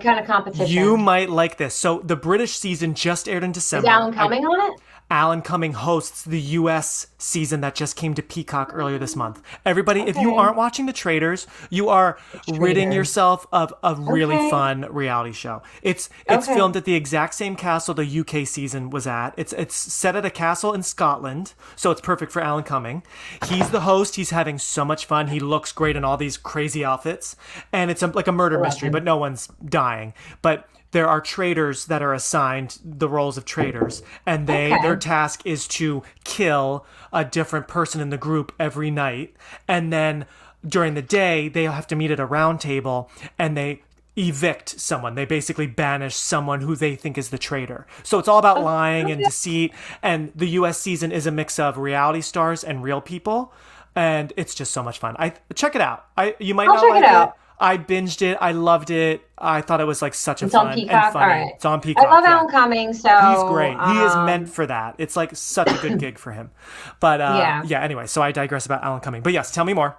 kind of competition? You might like this. So the British season just aired in December. Is Alan Cumming on it? Alan Cumming hosts the U.S. season that just came to Peacock earlier this month. Everybody, if you aren't watching The Traitors, you are ridding yourself of a really fun reality show. It's filmed at the exact same castle the UK season was at. It's set at a castle in Scotland, so it's perfect for Alan Cumming. He's the host. He's having so much fun. He looks great in all these crazy outfits, and it's like a murder mystery, but no one's dying. But there are traitors that are assigned the roles of traitors, and their task is to kill a different person in the group every night. And then during the day, they have to meet at a round table, and they evict someone. They basically banish someone who they think is the traitor. So it's all about lying and deceit. And the U.S. season is a mix of reality stars and real people, and it's just so much fun. Check it out. You might not like it. I binged it. I loved it. I thought it was like such a fun and funny. All right. It's on Peacock. I love Alan Cumming, so he's great. He is meant for that. It's like such a good gig for him. But anyway, so I digress about Alan Cumming. But yes, tell me more.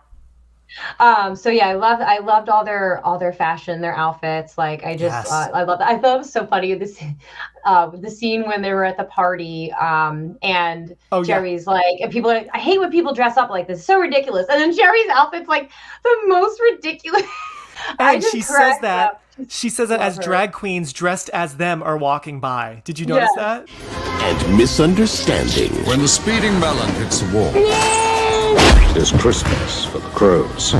I loved all their fashion, their outfits. Like I love that. I thought it was so funny the scene when they were at the party and Jerry's like, and people are like, I hate when people dress up like this. It's so ridiculous. And then Jerry's outfit's like the most ridiculous. And she says that as drag queens dressed as them are walking by. Did you notice that? And misunderstanding. When the speeding melon hits the wall. There's Christmas for the crows.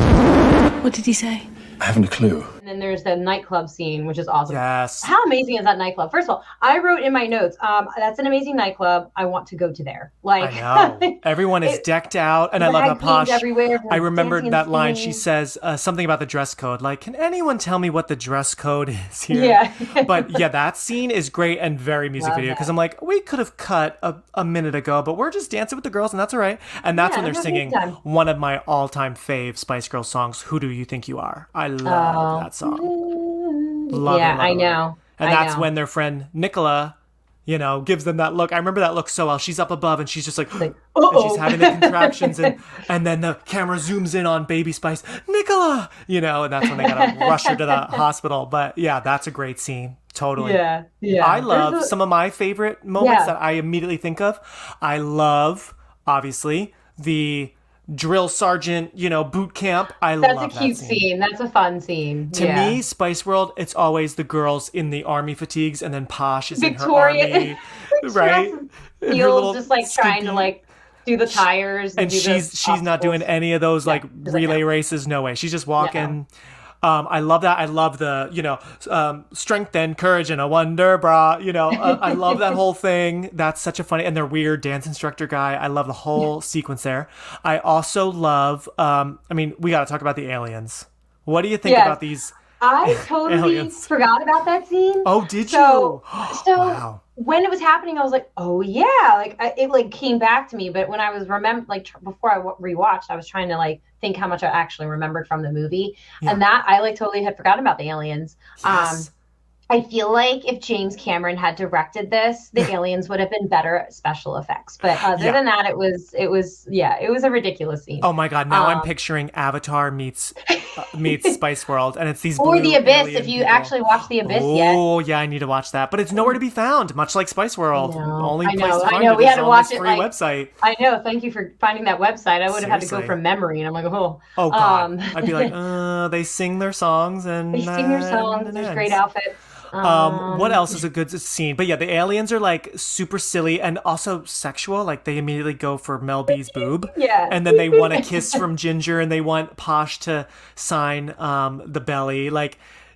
What did he say? I haven't a clue. then there's the nightclub scene, which is awesome. Yes. How amazing is that nightclub? First of all, I wrote in my notes, that's an amazing nightclub. I want to go to there. Like, I know. Everyone is decked out, and I love how posh. Everywhere, I remembered that line. She says something about the dress code. Like, can anyone tell me what the dress code is here? Yeah. But yeah, that scene is great and very music video, because I'm like, we could have cut a minute ago, but we're just dancing with the girls, and that's all right. And that's when they're singing one of my all-time fave Spice Girls songs, "Who Do You Think You Are?" I love that song. Love it, I know. And that's when their friend Nicola, gives them that look. I remember that look so well. She's up above and she's just like and she's having the contractions and then the camera zooms in on Baby Spice, Nicola, and that's when they gotta rush her to the hospital. But yeah, that's a great scene. Totally. Yeah. I love some of my favorite moments that I immediately think of. I love, obviously, the drill sergeant, boot camp. That's love a cute scene. That's a fun scene. To me, Spice World, it's always the girls in the army fatigues, and then Posh is Victoria, in her army, right? Feels just like trying to do the tires, and she's not doing any of those relay races. No way. She's just walking. I love that. I love the, strength and courage and a wonder bra, I love that whole thing. That's such a funny, and their weird dance instructor guy. I love the whole sequence there. I also love, we got to talk about the aliens. What do you think about these? I totally forgot about that scene. Oh, did you? Wow. When it was happening, I was like, oh yeah, it came back to me. But when I was before I rewatched, I was trying to think how much I actually remembered from the movie, and that I totally had forgotten about the aliens. Yes. I feel like if James Cameron had directed this, the aliens would have been better at special effects. But other than that, it was a ridiculous scene. Oh my God! Now I'm picturing Avatar meets Spice World, and it's these or The Abyss. If you actually watched The Abyss yet? Oh yeah, I need to watch that, but it's nowhere to be found. Much like Spice World, only place to find it we had to watch this free website. I know. Thank you for finding that website. I would have had to go from memory, and I'm like, oh God. I'd be like, they sing their songs and There's great outfits. What else is a good scene? But yeah, the aliens are super silly and also sexual. They immediately go for Mel B's boob. Yeah. And then they want a kiss from Ginger, and they want Posh to sign the belly.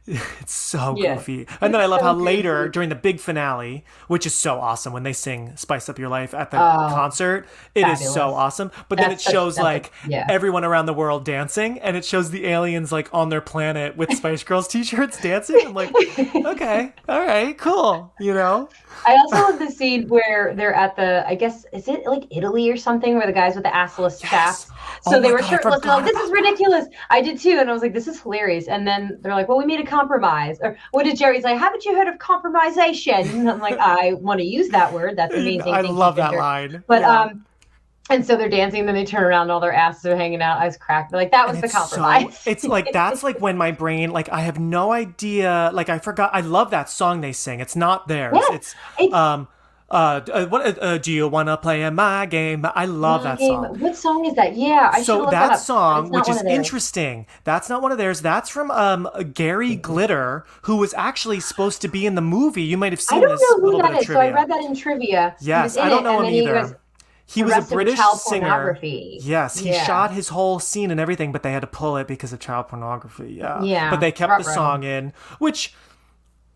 It's so goofy. And then I love how later, during the big finale, which is so awesome when they sing Spice Up Your Life at the concert, it is so awesome. But then it shows everyone around the world dancing, and it shows the aliens on their planet with Spice Girls t-shirts dancing. I'm like, okay, all right, cool, I also love the scene where they're at I guess, is it Italy or something, where the guys with the assless chaps. So they were shirtless. They're like, this is ridiculous. I did too. And I was like, this is hilarious. And then they're like, well, we made a compromise. Or what did Jerry's like, haven't you heard of compromisation? And I'm like, I want to use that word. That's amazing. I love that line. But, and so they're dancing, and then they turn around and all their asses are hanging out. I was cracked. They're like, that was the compromise. It's that's when my brain, I have no idea. I forgot. I love that song they sing. It's not theirs. Yes, do you want to play in my game? I love that song. What song is that? Yeah, so that song, which is interesting, that's not one of theirs. That's from Gary Glitter, who was actually supposed to be in the movie. You might have seen this. I don't know who that is. So I read that in trivia. Yes, I don't know him either. He was a British singer. Yes, he shot his whole scene and everything, but they had to pull it because of child pornography. Yeah. But they kept the song in, which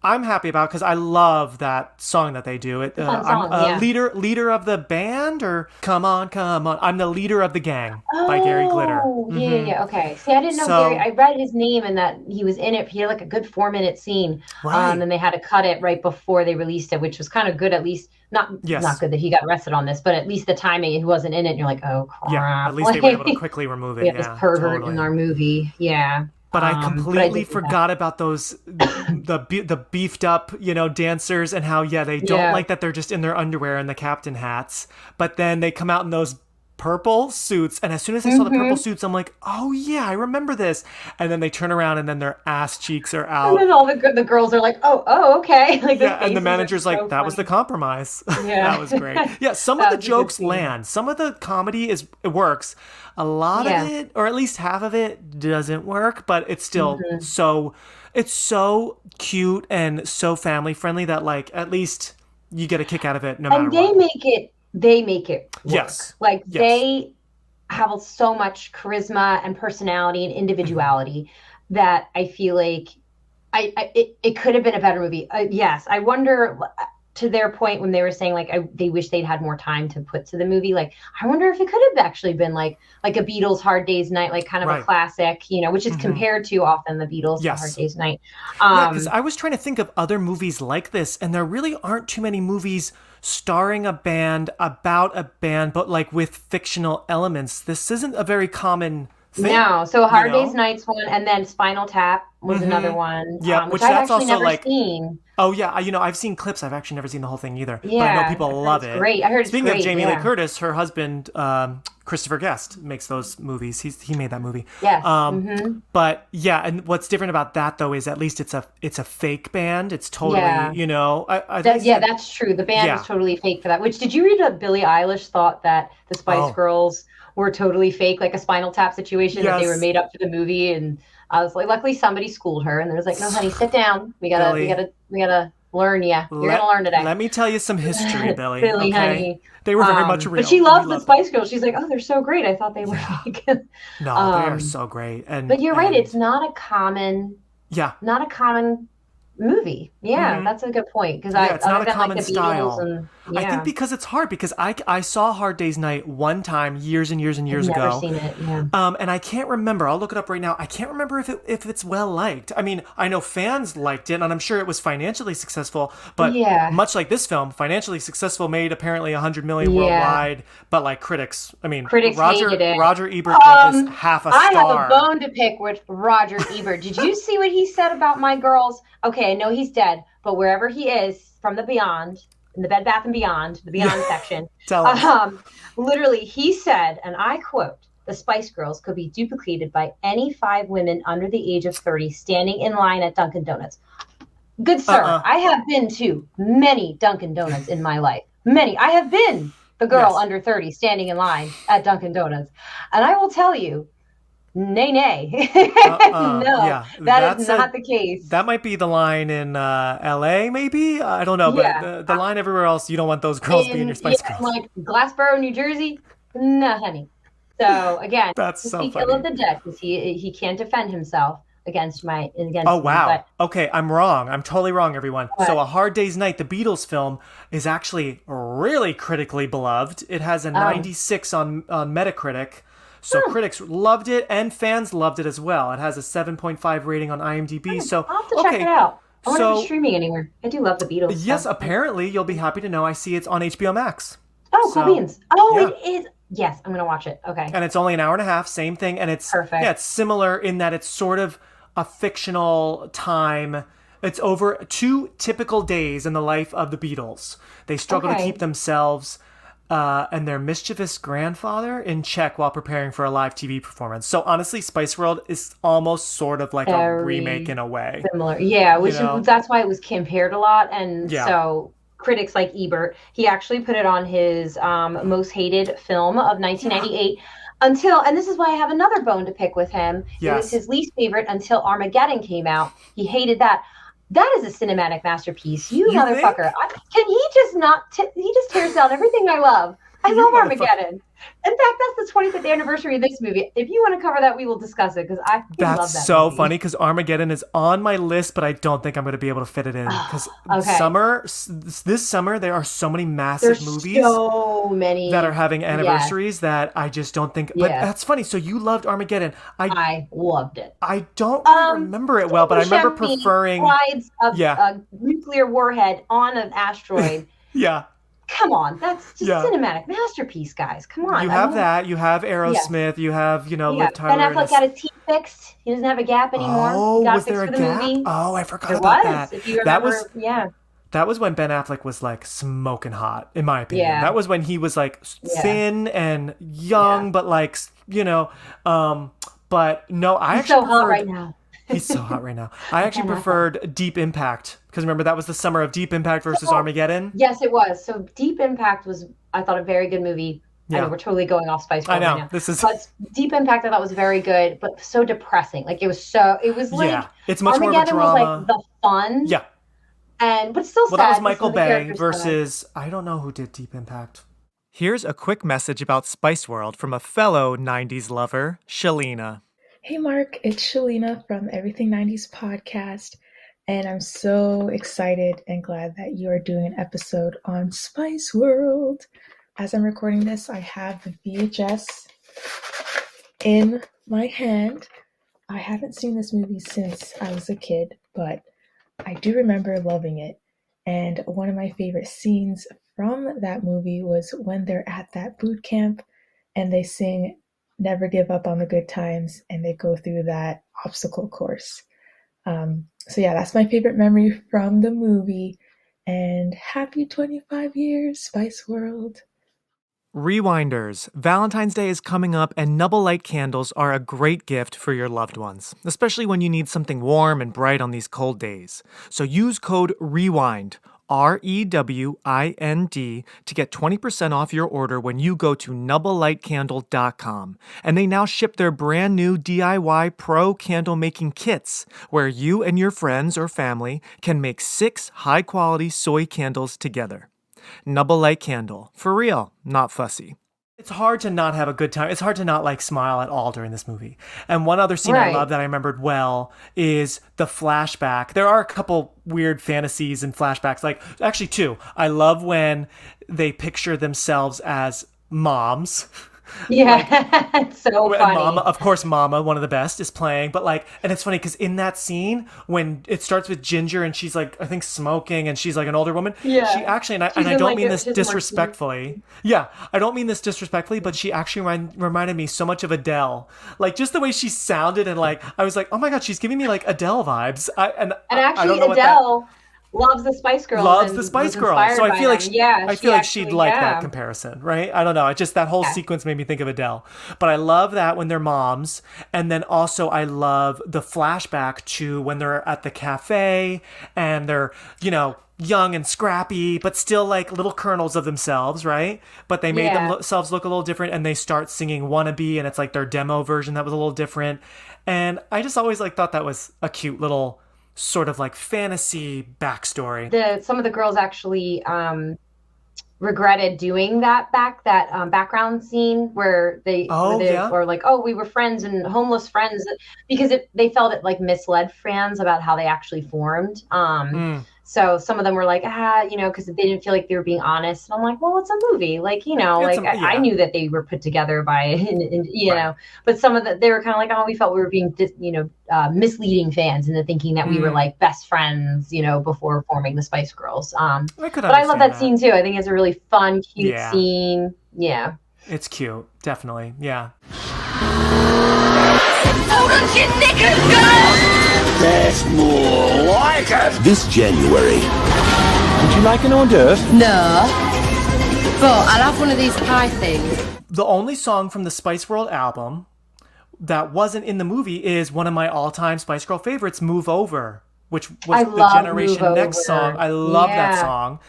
I'm happy about because I love that song that they do. I'm leader of the band, or Come On, Come On. I'm the leader of the gang by Gary Glitter. Yeah. Okay. See, I didn't know Gary. I read his name and that he was in it. He had a good 4-minute scene. Right. And they had to cut it right before they released it, which was kind of good, at least. Not good that he got arrested on this, but at least the timing, he wasn't in it. And you're like, oh, crap. Yeah, at least they were able to quickly remove it. We have this pervert in our movie. Yeah. But I completely forgot about those, the beefed up, dancers, and how, they don't like that they're just in their underwear and the captain hats. But then they come out in those purple suits, and as soon as I saw the purple suits, I'm like, oh yeah, I remember this. And then they turn around, and then their ass cheeks are out, and then all the girls are like, oh okay. And the manager's like, that was the compromise. That was great. Some of the jokes land, some of the comedy it works, a lot of it, or at least half of it, doesn't work, but it's still it's so cute and so family friendly that at least you get a kick out of it no matter what. They make it work. Yes. They have so much charisma and personality and individuality that I feel like it could have been a better movie. Yes, I wonder. To their point when they were saying like they wish they'd had more time to put to the movie, like I wonder if it could have actually been like a Beatles Hard Day's Night, like kind of a classic, which is compared to often the Beatles Hard Day's Night. Because I was trying to think of other movies like this, and there really aren't too many movies starring a band about a band, but like with fictional elements. This isn't a very common thing. No, so Hard Day's Night's one, and then Spinal Tap was another one. Yeah, which that's I've actually also never seen. Oh yeah, I've seen clips. I've actually never seen the whole thing either. Yeah, but I know people love it. Great. I heard it's Speaking great, of Jamie Lee Curtis, her husband Christopher Guest makes those movies. He made that movie. Yes. But yeah, and what's different about that though is at least it's a fake band. It's totally that's true. The band is totally fake for that. Which did you read that Billie Eilish thought that the Spice Girls were totally fake, like a Spinal Tap situation that they were made up for the movie? And I was like, luckily somebody schooled her, and they was like, no, honey, sit down. We gotta learn you. You're gonna learn today. Let me tell you some history, Billy. Billy, okay? honey. They were very much real. But she loves the Spice Girls. She's like, oh, they're so great. I thought they were fake. No, they are so great. But you're right. It's not a common movie. Yeah, that's a good point. Because it's not a common style. I think because it's hard, because I saw Hard Day's Night one time years and years and years ago. Never seen it. Yeah. And I can't remember. I'll look it up right now. I can't remember if it's well liked. I mean, I know fans liked it, and I'm sure it was financially successful. But much like this film, financially successful, made apparently $100 million worldwide. But like critics hated it. Roger Ebert gave this half a star. I have a bone to pick with Roger Ebert. Did you see what he said about My Girls? Okay, I know he's dead, but wherever he is from the Beyond, in the Bed Bath & Beyond, the Beyond section, literally he said, and I quote, "The Spice Girls could be duplicated by any 5 women under the age of 30 standing in line at Dunkin' Donuts." Good sir, I have been to many Dunkin' Donuts in my life. Many. I have been the girl under 30 standing in line at Dunkin' Donuts. And I will tell you, nay. No, that is not the case. That might be the line in LA, maybe? I don't know, but the line everywhere else, you don't want those girls being your Spice Girls. Like Glassboro, New Jersey? No, honey. So again, that's so speak funny. ill of the dead, because he can't defend himself against me. Oh, wow. Okay, I'm wrong. I'm totally wrong, everyone. So A Hard Day's Night, the Beatles film, is actually really critically beloved. It has a 96 on Metacritic. So critics loved it, and fans loved it as well. It has a 7.5 rating on IMDb. So I'll have to check it out. I wonder if it's streaming anywhere. I do love the Beatles. Yes, apparently. You'll be happy to know. I see it's on HBO Max. Oh, cool beans. Oh, it is. Yes, I'm going to watch it. Okay. And it's only an hour and a half, same thing. And it's perfect. Yeah, it's similar in that it's sort of a fictional time. It's over 2 typical days in the life of the Beatles. They struggle to keep themselves and their mischievous grandfather in check while preparing for a live TV performance. So honestly, Spice World is almost sort of like a remake in a way. Similar. Yeah, that's why it was compared a lot. And so critics like Ebert, he actually put it on his most hated film of 1998 until, and this is why I have another bone to pick with him. It was his least favorite until Armageddon came out. He hated that. That is a cinematic masterpiece. You motherfucker. Can he just not? He just tears down everything I love. I love Armageddon. In fact, that's the 25th anniversary of this movie. If you want to cover that, we will discuss it, because I love that. That's so funny, because Armageddon is on my list, but I don't think I'm going to be able to fit it in. Because this summer, there are so many massive movies. So many that are having anniversaries that I just don't think. But that's funny. So you loved Armageddon. I loved it. I don't really remember it well, but I remember preferring. Slides a nuclear warhead on an asteroid. Come on, that's just cinematic masterpiece, guys. Come on. You have that. You have Aerosmith. You have, Liv Tyler. Ben Affleck got his teeth fixed. He doesn't have a gap anymore. Oh, he got was there a gap? Movie. Oh, I forgot about that. If you remember, that was when Ben Affleck was like smoking hot, in my opinion. That was when he was like thin and young, but like, but no, He's so hot right now. He's so hot right now. I actually preferred Deep Impact, because remember, that was the summer of Deep Impact versus Armageddon. Yes, it was. So Deep Impact was, I thought, a very good movie. I know we're totally going off Spice World right now. But Deep Impact I thought was very good, but so depressing. Like it was like it's much Armageddon more of a drama. Was like the fun. Yeah. But still sad. Well, that was Michael Bay versus, I don't know who did Deep Impact. Here's a quick message about Spice World from a fellow 90s lover, Shalina. Hey Mark, it's Shalina from Everything 90s podcast. and I'm so excited and glad that you are doing an episode on Spice World. As I'm recording this, I have the VHS in my hand. I haven't seen this movie since I was a kid, but I do remember loving it. And one of my favorite scenes from that movie was when they're at that boot camp and they sing Never Give Up on the Good Times, and they go through that obstacle course. So yeah, that's my favorite memory from the movie. And happy 25 years, Spice World. Rewinders, Valentine's Day is coming up, and Nubble Light candles are a great gift for your loved ones, especially when you need something warm and bright on these cold days. So use code REWIND, REWIND, to get 20% off your order when you go to nubblelightcandle.com. And they now ship their brand new DIY Pro candle making kits, where you and your friends or family can make 6 high-quality soy candles together. Nubble Light Candle. For real, not fussy. It's hard to not have a good time. It's hard to not smile at all during this movie. And one other scene I love that I remembered well is the flashback. There are a couple weird fantasies and flashbacks. Actually 2. I love when they picture themselves as moms. Yeah, it's so funny. Mama, of course, Mama, one of the best, is playing. But and it's funny because in that scene, when it starts with Ginger and she's I think smoking and she's an older woman. Yeah. She actually, and I don't mean this disrespectfully. Yeah, I don't mean this disrespectfully, but she actually reminded me so much of Adele. Just the way she sounded, and I was like, oh my God, she's giving me Adele vibes. And actually, Adele loves the Spice Girls. Loves the Spice Girls. So I feel like she'd like yeah. that comparison, right? I don't know. Just that whole sequence made me think of Adele. But I love that when they're moms. And then also I love the flashback to when they're at the cafe and they're, young and scrappy, but still little kernels of themselves, right? But they made themselves look a little different, and they start singing Wannabe, and it's their demo version that was a little different. And I just always thought that was a cute little sort of fantasy backstory. Some of the girls actually regretted doing that background scene where they were we were friends and homeless friends, because they felt it misled fans about how they actually formed. So some of them were because they didn't feel like they were being honest. And I'm like, well, it's a movie. I knew that they were put together by, but some of they were kind of we felt we were being, misleading fans into thinking that we were best friends, before forming the Spice Girls. But I love that scene too. I think it's a really fun, cute scene. Yeah. It's cute. Definitely. Yeah. That's more like it. This January. Would you like an hors d'oeuvre? No. But I'll have one of these pie things. The only song from the Spice World album that wasn't in the movie is one of my all-time Spice Girl favorites, Move Over, which was the Generation Next song. I love that song.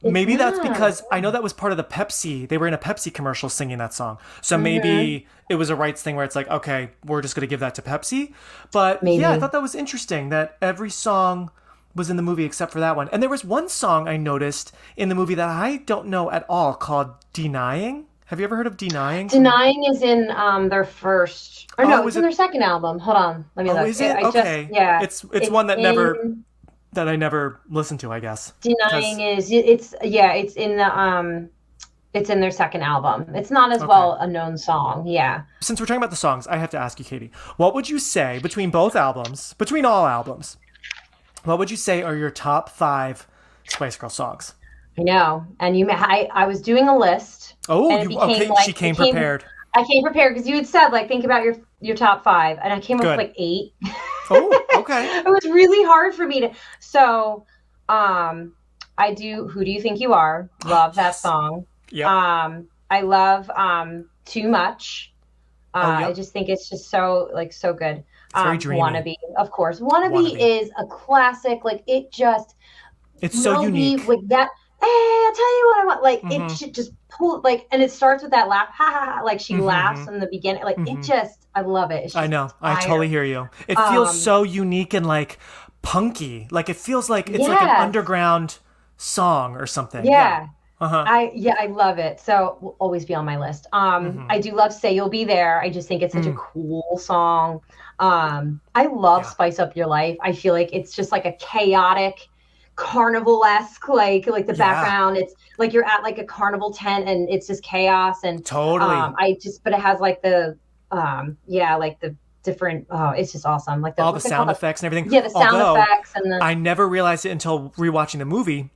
Maybe that's because I know that was part of the Pepsi. They were in a Pepsi commercial singing that song. So maybe it was a rights thing where it's okay, we're just going to give that to Pepsi. But I thought that was interesting that every song was in the movie except for that one. And there was one song I noticed in the movie that I don't know at all called Denying. Have you ever heard of Denying? Denying is in their first, or no, it's in their second album. Hold on, let me look. Is it? Okay. It's one that that I never listened to, I guess. Denying it's in the it's in their second album. It's not as well a known song. Yeah. Since we're talking about the songs, I have to ask you, Katie, what would you say between all albums, what would you say are your top 5 Spice Girl songs? I know. And I was doing a list. Oh, she came prepared. I came prepared because you had said think about your top 5, and I came up with 8. Oh, okay. It was really hard for me to. So, I do. Who Do You Think You Are? Love that song. Yeah. I love Too Much. I just think it's just so so good. Very dreamy. Wannabe, of course. Wannabe is a classic. It's so unique. That. Hey, I'll tell you what I want. It should just pull, and it starts with that laugh, ha ha ha, she laughs in the beginning. It just, I love it. It's just I know. fire. I totally hear you. It feels so unique and punky. It feels like it's an underground song or something. Yeah. I love it. So will always be on my list. I do love Say You'll Be There. I just think it's such a cool song. I love Spice Up Your Life. I feel like it's just like a chaotic carnival-esque, like the background. It's like you're at like a carnival tent and it's just chaos and totally. But it has like the like the different it's just awesome. Like all the sound effects and everything. Yeah, the sound effects and I never realized it until rewatching the movie.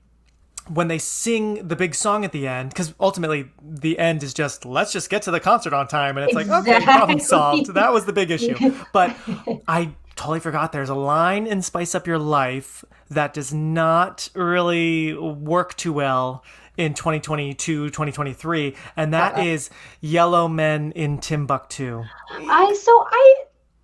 When they sing the big song at the end, because ultimately the end is just, let's just get to the concert on time. And it's like, okay, problem solved. That was the big issue. But I totally forgot there's a line in Spice Up Your Life that does not really work too well in 2022, 2023. And that is Yellow Men in Timbuktu.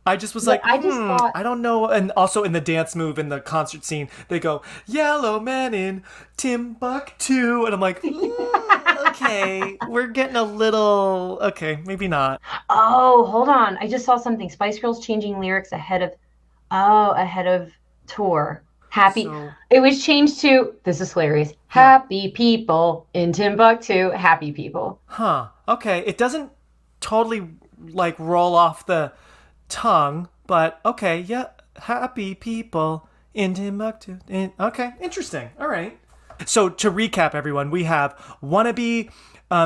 I just was like, I don't know. And also in the dance move in the concert scene, they go, Yellow Men in Timbuktu. And I'm like, okay, we're getting a little, okay, maybe not. Oh, hold on. I just saw something. Spice Girls changing lyrics ahead of tour. It was changed to, this is hilarious, happy people in Timbuktu, happy people. Huh. Okay. It doesn't totally like roll off the tongue, but okay, happy people in Timbuktu. Okay, interesting. All right. So to recap, everyone, we have Wannabe,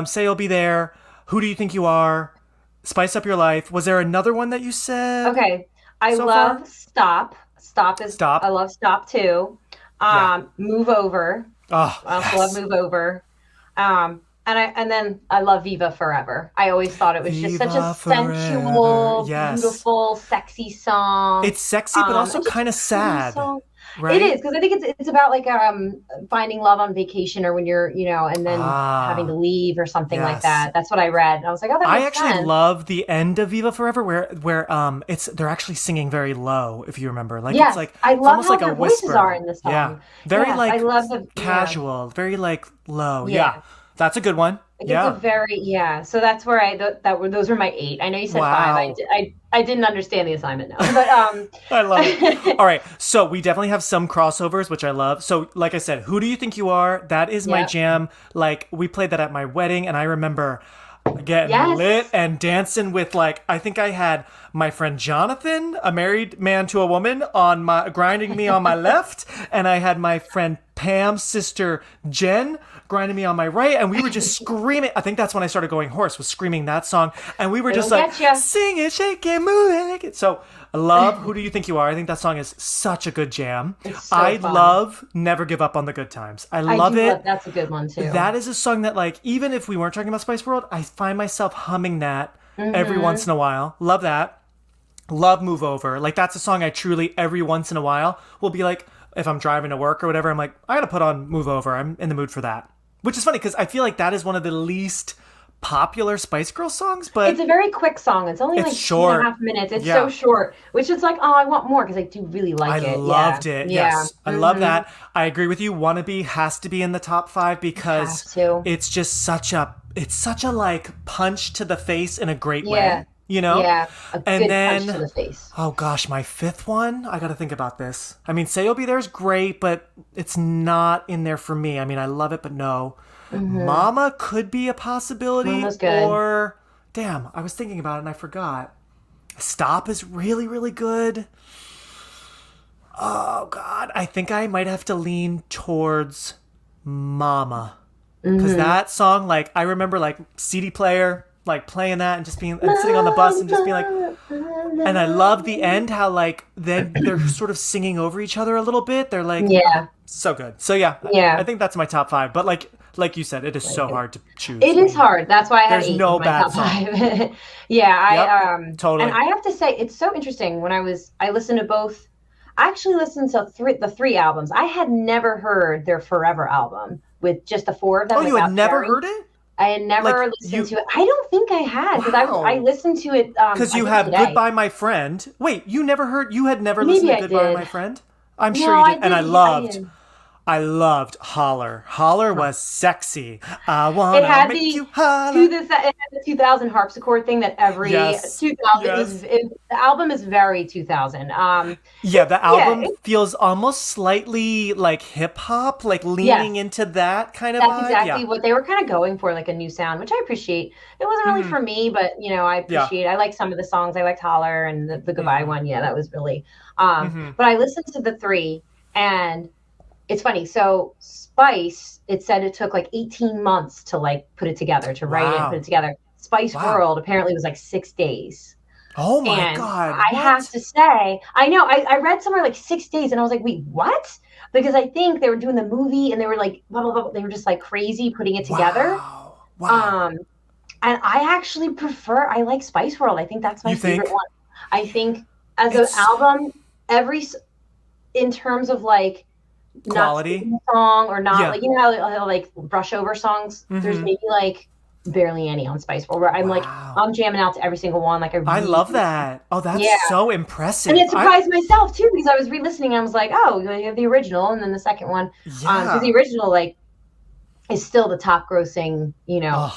Say You'll Be There, Who Do You Think You Are, Spice Up Your Life. Was there another one that you said? Okay, I love Stop. Stop. I love Stop too. Move Over. Oh, I also love Move Over. And then I love Viva Forever. I always thought it was just such a sensual, beautiful, sexy song. It's sexy, but also kind of sad. Right? It is, because I think it's about like finding love on vacation, or when you're, and then having to leave or something like that. That's what I read. And I was like, oh, that makes sense. I actually love the end of Viva Forever where they're actually singing very low, if you remember. Like it's like I it's love almost how like their a whisper. Voices are in this song. Yeah. Very I love the casual, very like low. Yeah. That's a good one. It's a very So that's where those were my 8. I know you said 5. I didn't understand the assignment now, but I love it. All right, so we definitely have some crossovers, which I love. So, like I said, Who Do You Think You Are? That is my jam. Like we played that at my wedding, and I remember getting lit and dancing with I think I had my friend Jonathan, a married man to a woman, grinding me on my left, and I had my friend Pam's sister Jen grinding me on my right, and we were just screaming. I think that's when I started going hoarse, was screaming that song, and we were just like, sing it, shake it, move it. So I love Who Do You Think You Are? I think that song is such a good jam. It's so I fun. love Never Give Up on the Good Times. I love it. That's a good one too. That is a song that even if we weren't talking about Spice World, I find myself humming that every once in a while. Love that. Love Move Over. That's a song I truly every once in a while will be like, if I'm driving to work or whatever, I'm like, I gotta put on Move Over. I'm in the mood for that. Which is funny because I feel like that is one of the least popular Spice Girls songs, but it's a very quick song. It's only short. 2.5 minutes. It's so short, which is like, oh, I want more, because I do really like it. I loved it. Yes. I love that. I agree with you. Wannabe has to be in the top 5 because it's just such a punch to the face in a great way. Yeah, a good then, punch to the face. Oh gosh, my 5th one, I gotta think about this. I mean, Say You'll Be There is great, but it's not in there for me. I mean, I love it, but no. Mama could be a possibility. Mama's good. Or, damn, I was thinking about it and I forgot. Stop is really, really good. Oh God, I think I might have to lean towards Mama. Because that song, I remember CD player, playing that and just being and sitting on the bus and just being like, and I love the end how then they're sort of singing over each other a little bit. They're so good. So I think that's my top 5. But like you said, it is so hard to choose. It is hard. That's why I have 8 There's no in my bad top song. 5. Totally. And I have to say, it's so interesting. When I listened to both. I actually listened to the 3 albums. I had never heard their Forever album with just the 4 of them. Oh, you had never heard it? I had never listened to it. I don't think I had, because I listened to it. Because you have today. Goodbye My Friend. Wait, you had never listened to Goodbye My Friend? I'm sure you did. And I I loved Holler. Holler was sexy. I wanna make you holler. It had the 2000 harpsichord thing that every 2000 the album is very 2000. The album feels almost slightly like hip hop, like leaning into that kind of vibe. That's exactly what they were kind of going for, like a new sound, which I appreciate. It wasn't really for me, but I appreciate. I like some of the songs. I liked Holler and the Goodbye one. Yeah, that was really. But I listened to the 3, and it's funny. So Spice, it said it took like 18 months to like put it together, to write it, put it together. Spice World apparently was like 6 days. Oh my God. I have to say, I know, I read somewhere like 6 days, and I was like, wait, what? Because I think they were doing the movie and they were like, blah, blah, blah. They were just like crazy putting it together. Wow. And I actually I like Spice World. I think that's my favorite one. I think as an album, in terms of like, quality not song or not like how like brush over songs, there's maybe like barely any on Spice World where I'm like I'm jamming out to every single one. Like I love that. Oh, that's so impressive. And it surprised myself too, because I was re-listening and I was like, oh, you have the original and then the second one. Because the original like is still the top grossing,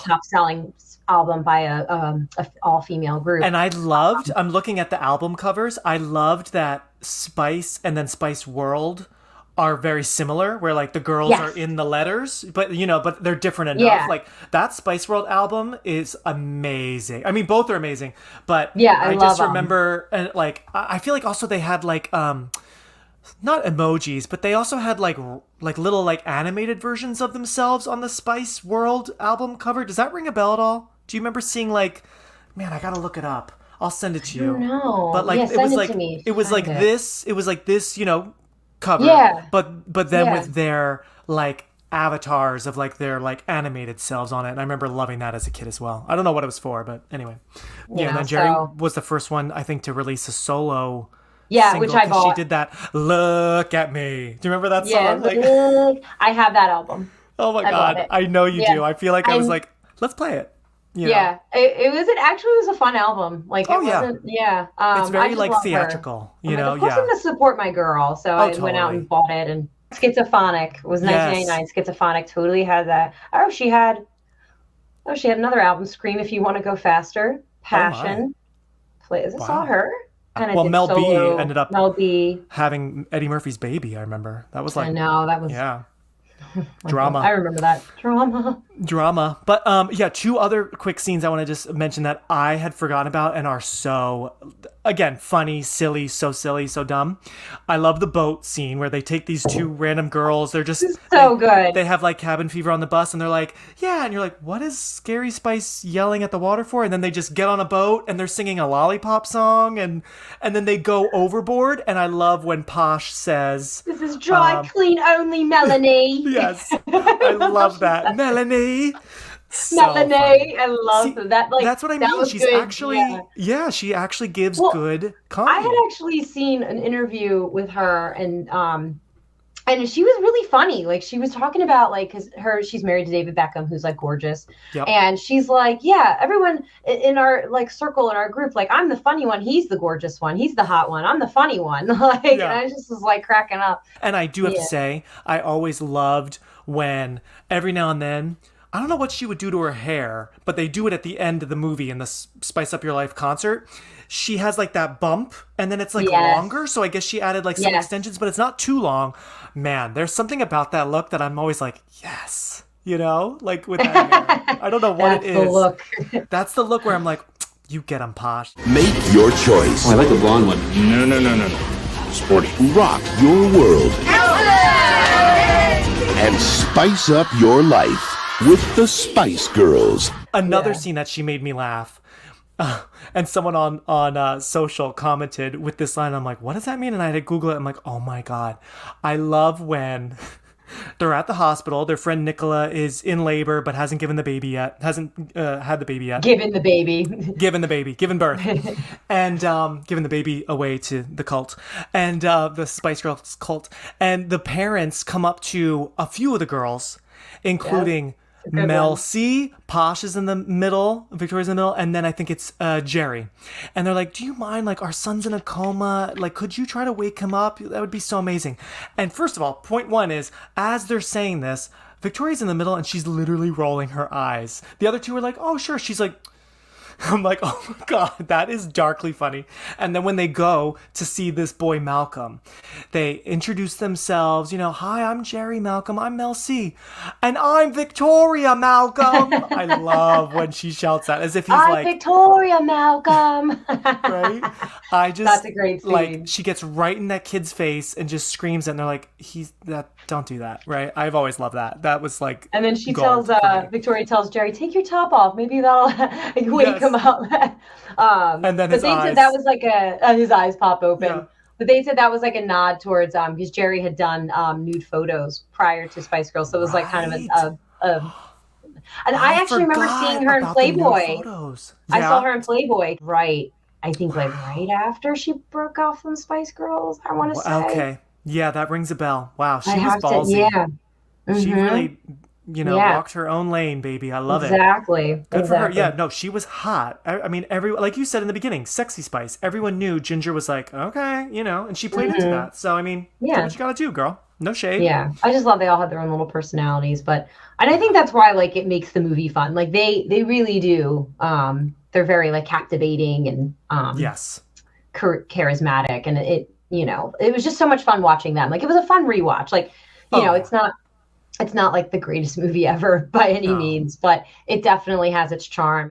top selling album by a all-female group. And I'm looking at the album covers, I loved that Spice and then Spice World are very similar, where like the girls are in the letters, but but they're different enough. Like that Spice World album is amazing. I mean, both are amazing, but I just remember, and like I feel like also they had like not emojis, but they also had like little like animated versions of themselves on the Spice World album cover. Does that ring a bell at all? Do you remember seeing like, man, I gotta look it up. I'll send it to you. No, but like it was like this, cover, but then with their like avatars of like their like animated selves on it, and I remember loving that as a kid as well. I don't know what it was for, but anyway, and then Jerry was the first one I think to release a solo single, which I bought. She did that Look at Me. Do you remember that song? Like, I have that album. Oh my God, I know you do. I feel like I was like, let's play it. It was a fun album. Like it wasn't. It's very like theatrical. Of course, I'm gonna support my girl, so I went out and bought it. And Schizophonic was 1999. Schizophonic totally had that. She had another album, Scream If You Want to Go Faster, Passion. Is this all her? Mel B ended up having Eddie Murphy's baby. I remember that was like, I know that was drama. I remember that drama. But 2 other quick scenes I want to just mention that I had forgotten about and are so, again, funny, silly, so dumb. I love the boat scene where they take these 2 random girls. They're just so good. They have like cabin fever on the bus, and they're like, and you're like, what is Scary Spice yelling at the water for? And then they just get on a boat and they're singing a lollipop song, and then they go overboard. And I love when Posh says, "This is dry clean only, Melanie." Yes, I love that. Melanie. Melanie, I love that. Like, that's what I mean. She's good. Actually, she actually gives good comedy. I had actually seen an interview with her, and she was really funny. Like, she was talking about like, she's married to David Beckham, who's like gorgeous, and she's like, everyone in our like circle in our group, like, I'm the funny one, he's the gorgeous one, he's the hot one, I'm the funny one. Like, and I just was like cracking up. And I do have to say, I always loved when every now and then, I don't know what she would do to her hair, but they do it at the end of the movie in the Spice Up Your Life concert. She has like that bump, and then it's like longer. So I guess she added like some extensions, but it's not too long. Man, there's something about that look that I'm always like, yes, like with that hair. I don't know what it is. The look. That's the look where I'm like, you get 'em, Posh. Make your choice. Oh, I like the blonde one. No. Sporty. Rock your world. And spice up your life with the Spice Girls. Another scene that she made me laugh. And someone on social commented with this line. I'm like, what does that mean? And I had to Google it. I'm like, oh my God. I love when they're at the hospital. Their friend Nicola is in labor, but hasn't given the baby yet. Hasn't had the baby yet. Given the baby. Given birth. And given the baby away to the cult. And the Spice Girls cult. And the parents come up to a few of the girls, including Mel C, Posh is in the middle, Victoria's in the middle, and then I think it's Jerry. And they're like, do you mind, like, our son's in a coma, like, could you try to wake him up? That would be so amazing. And first of all, point one is, as they're saying this, Victoria's in the middle and she's literally rolling her eyes. The other two are like, oh sure. She's like, I'm like, oh my God, that is darkly funny. And then when they go to see this boy Malcolm, they introduce themselves, hi, I'm Jerry Malcolm, I'm Mel C. And I'm Victoria Malcolm. I love when she shouts that as if he's I'm like, Victoria Malcolm. right? That's a great scene. Like, she gets right in that kid's face and just screams it, and they're like, don't do that, right? I've always loved that. That was like, and then she tells, Victoria tells Jerry, take your top off. Maybe that'll wake him up. And then his eyes. Said that was like his eyes pop open. Yeah. But they said that was like a nod towards, because Jerry had done nude photos prior to Spice Girls. So it was like kind of and I actually remember seeing her in Playboy. Yeah. I saw her in Playboy. Right. I think like right after she broke off from Spice Girls, I want to say. Okay. Yeah, that rings a bell. Wow, she was ballsy. Yeah. Mm-hmm. She really, walked her own lane, baby. I love it. Exactly. Good for her. Yeah, no, she was hot. I mean, like you said in the beginning, sexy Spice. Everyone knew Ginger was like, okay, and she played into that. So, I mean, do what you gotta do, girl. No shade. Yeah, I just love they all had their own little personalities. And I think that's why, like, it makes the movie fun. Like, they really do. They're very, like, captivating and yes, charismatic. And it was just so much fun watching them. Like, it was a fun rewatch. Like, it's not like the greatest movie ever by any means, but it definitely has its charm.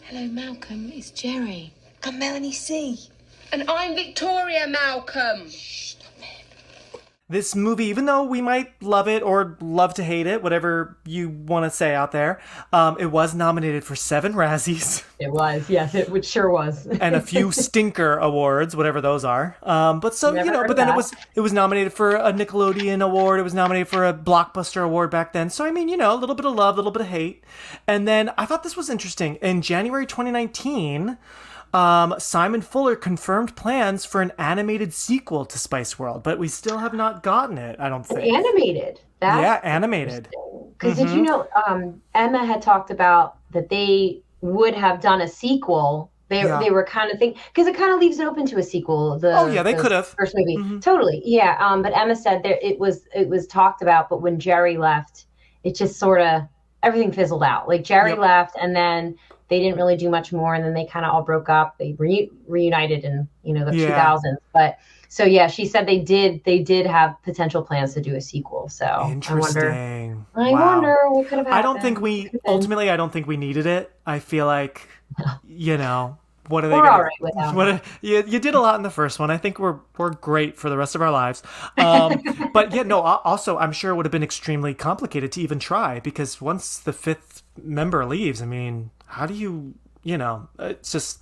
Hello, Malcolm. It's Jerry. I'm Melanie C. And I'm Victoria Malcolm. This movie, even though we might love it or love to hate it, whatever you want to say out there, it was nominated for 7 Razzies. It was, yes, it sure was. And a few stinker awards, whatever those are. But then it was nominated for a Nickelodeon award. It was nominated for a Blockbuster award back then. So, I mean, a little bit of love, a little bit of hate. And then I thought this was interesting. In January 2019... Simon Fuller confirmed plans for an animated sequel to Spice World, but we still have not gotten it, I don't think. Animated? Animated. Because did you know, Emma had talked about that they would have done a sequel. They were kind of thinking, because it kind of leaves it open to a sequel. They could have. First movie. Mm-hmm. Totally, yeah. But Emma said that it was talked about, but when Jerry left, it just sort of, everything fizzled out. Like, Jerry left, and then they didn't really do much more, and then they kind of all broke up. They reunited in the 2000s. But so yeah, she said they did have potential plans to do a sequel. So interesting. I wonder what could have happened. I don't think we needed it. I feel like what are they? We're all right with that. You did a lot in the first one. I think we're great for the rest of our lives. But also I'm sure it would have been extremely complicated to even try, because once the 5th member leaves, I mean, how do you, it's just,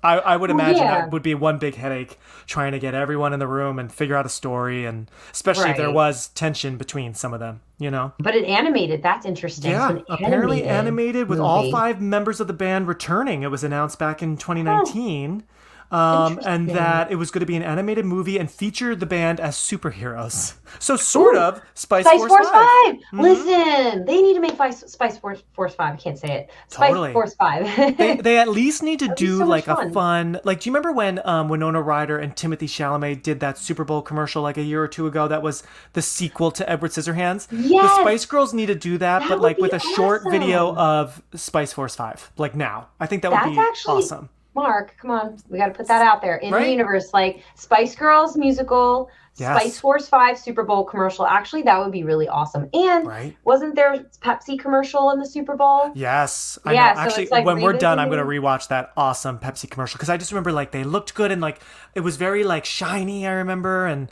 I would imagine that would be one big headache, trying to get everyone in the room and figure out a story, and especially if there was tension between some of them, But it animated, that's interesting. Yeah, apparently animated with all 5 members of the band returning. It was announced back in 2019. And that it was going to be an animated movie and feature the band as superheroes. So sort of Spice Force 5. Mm-hmm. Listen, they need to make Spice Force 5. I can't say it. Spice Force 5. they at least need to do like a fun, like, do you remember when Winona Ryder and Timothée Chalamet did that Super Bowl commercial like a year or 2 ago that was the sequel to Edward Scissorhands? Yes. The Spice Girls need to do that, but like with a short video of Spice Force 5, like now. I think that would be awesome. Mark, come on. We got to put that out there in the universe. Like Spice Girls musical, Spice Force 5 Super Bowl commercial. Actually, that would be really awesome. And wasn't there Pepsi commercial in the Super Bowl? Yes. I know. Actually, so when we're done, I'm going to rewatch that awesome Pepsi commercial, because I just remember like they looked good and like it was very like shiny, I remember, and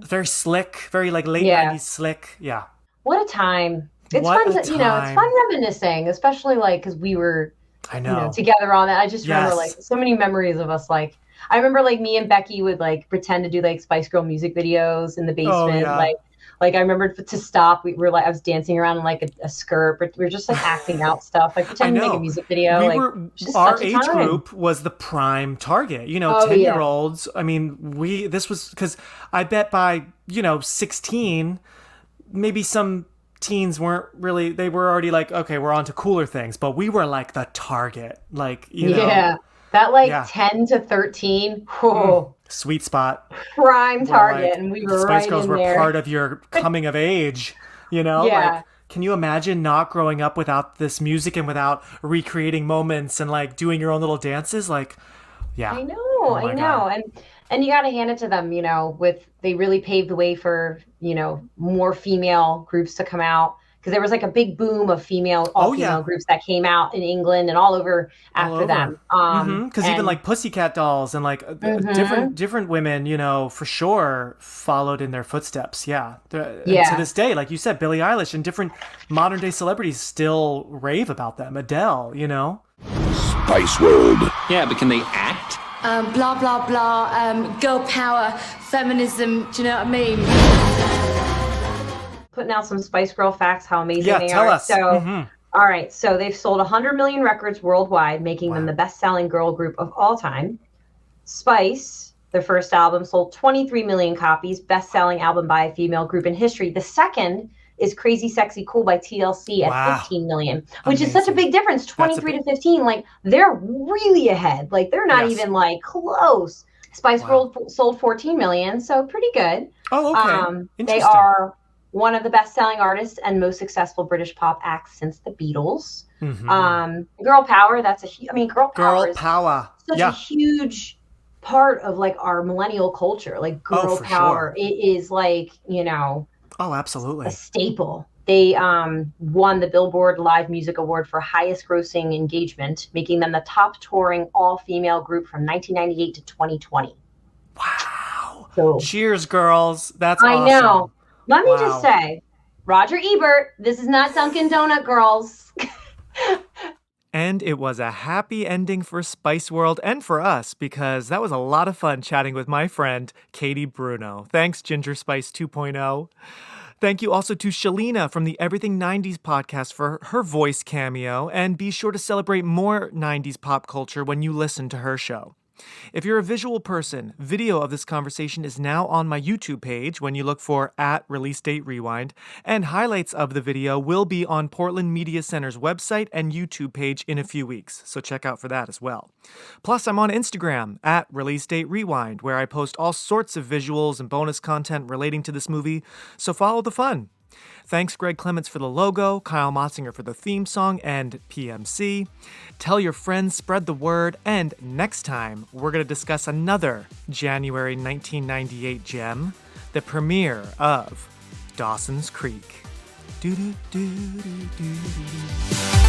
very slick, very like late 90s slick. Yeah. What a time. It's fun to, it's fun reminiscing, especially like because we were together on that. I just remember like so many memories of us. Like I remember like me and Becky would like pretend to do like Spice Girl music videos in the basement. Like I remember to stop. We were like, I was dancing around in like a skirt, but we were just like acting out stuff, like pretending to make a music video. Our age group was the prime target. 10-year-olds. I mean, this was because I bet by 16, maybe some teens weren't really, they were already like, okay, we're on to cooler things, but we were like the target, like, you know. Yeah, that 10 to 13, sweet spot. Prime target, and we were Spice right Girls in were there. part of your coming of age, you know? Yeah. Like, can you imagine not growing up without this music and without recreating moments and like doing your own little dances? Like, yeah. I know, I know. And you got to hand it to them, you know, they really paved the way for, you know, more female groups to come out. Because there was like a big boom of all-female groups that came out in England and all over after them. Because even like Pussycat Dolls and like different women, you know, for sure followed in their footsteps. Yeah. And to this day, like you said, Billie Eilish and different modern day celebrities still rave about them. Adele, you know. Spice World. Yeah, but can they act? Blah, blah, blah, girl power, feminism, do you know what I mean? Putting out some Spice Girl facts, how amazing they tell are. us. So, all right. So they've sold 100 million records worldwide, making them the best-selling girl group of all time. Spice, their first album, sold 23 million copies, best-selling album by a female group in history. The second is Crazy Sexy Cool by TLC at 15 million, which is such a big difference. 23 to 15, like they're really ahead. Like they're not even like close. Spice World sold 14 million, so pretty good. Oh, okay. They are one of the best-selling artists and most successful British pop acts since the Beatles. Girl power, girl power is such a huge part of like our millennial culture. Like girl power, it is like, you know, oh, absolutely, a staple. They won the Billboard Live Music Award for highest grossing engagement, making them the top touring all-female group from 1998 to 2020. Wow. So, cheers, girls. That's awesome. I know. Let me just say, Roger Ebert, this is not Dunkin' Donut, girls. And it was a happy ending for Spice World and for us, because that was a lot of fun chatting with my friend, Katie Bruno. Thanks, Ginger Spice 2.0. Thank you also to Shalina from the Everything 90s podcast for her voice cameo, and be sure to celebrate more 90s pop culture when you listen to her show. If you're a visual person, video of this conversation is now on my YouTube page when you look for @releasedaterewind, and highlights of the video will be on Portland Media Center's website and YouTube page in a few weeks, so check out for that as well. Plus, I'm on Instagram @releasedaterewind, where I post all sorts of visuals and bonus content relating to this movie, so follow the fun. Thanks, Greg Clements, for the logo, Kyle Motsinger for the theme song, and PMC. Tell your friends, spread the word, and next time, we're going to discuss another January 1998 gem, the premiere of Dawson's Creek. Do-do-do-do-do-do.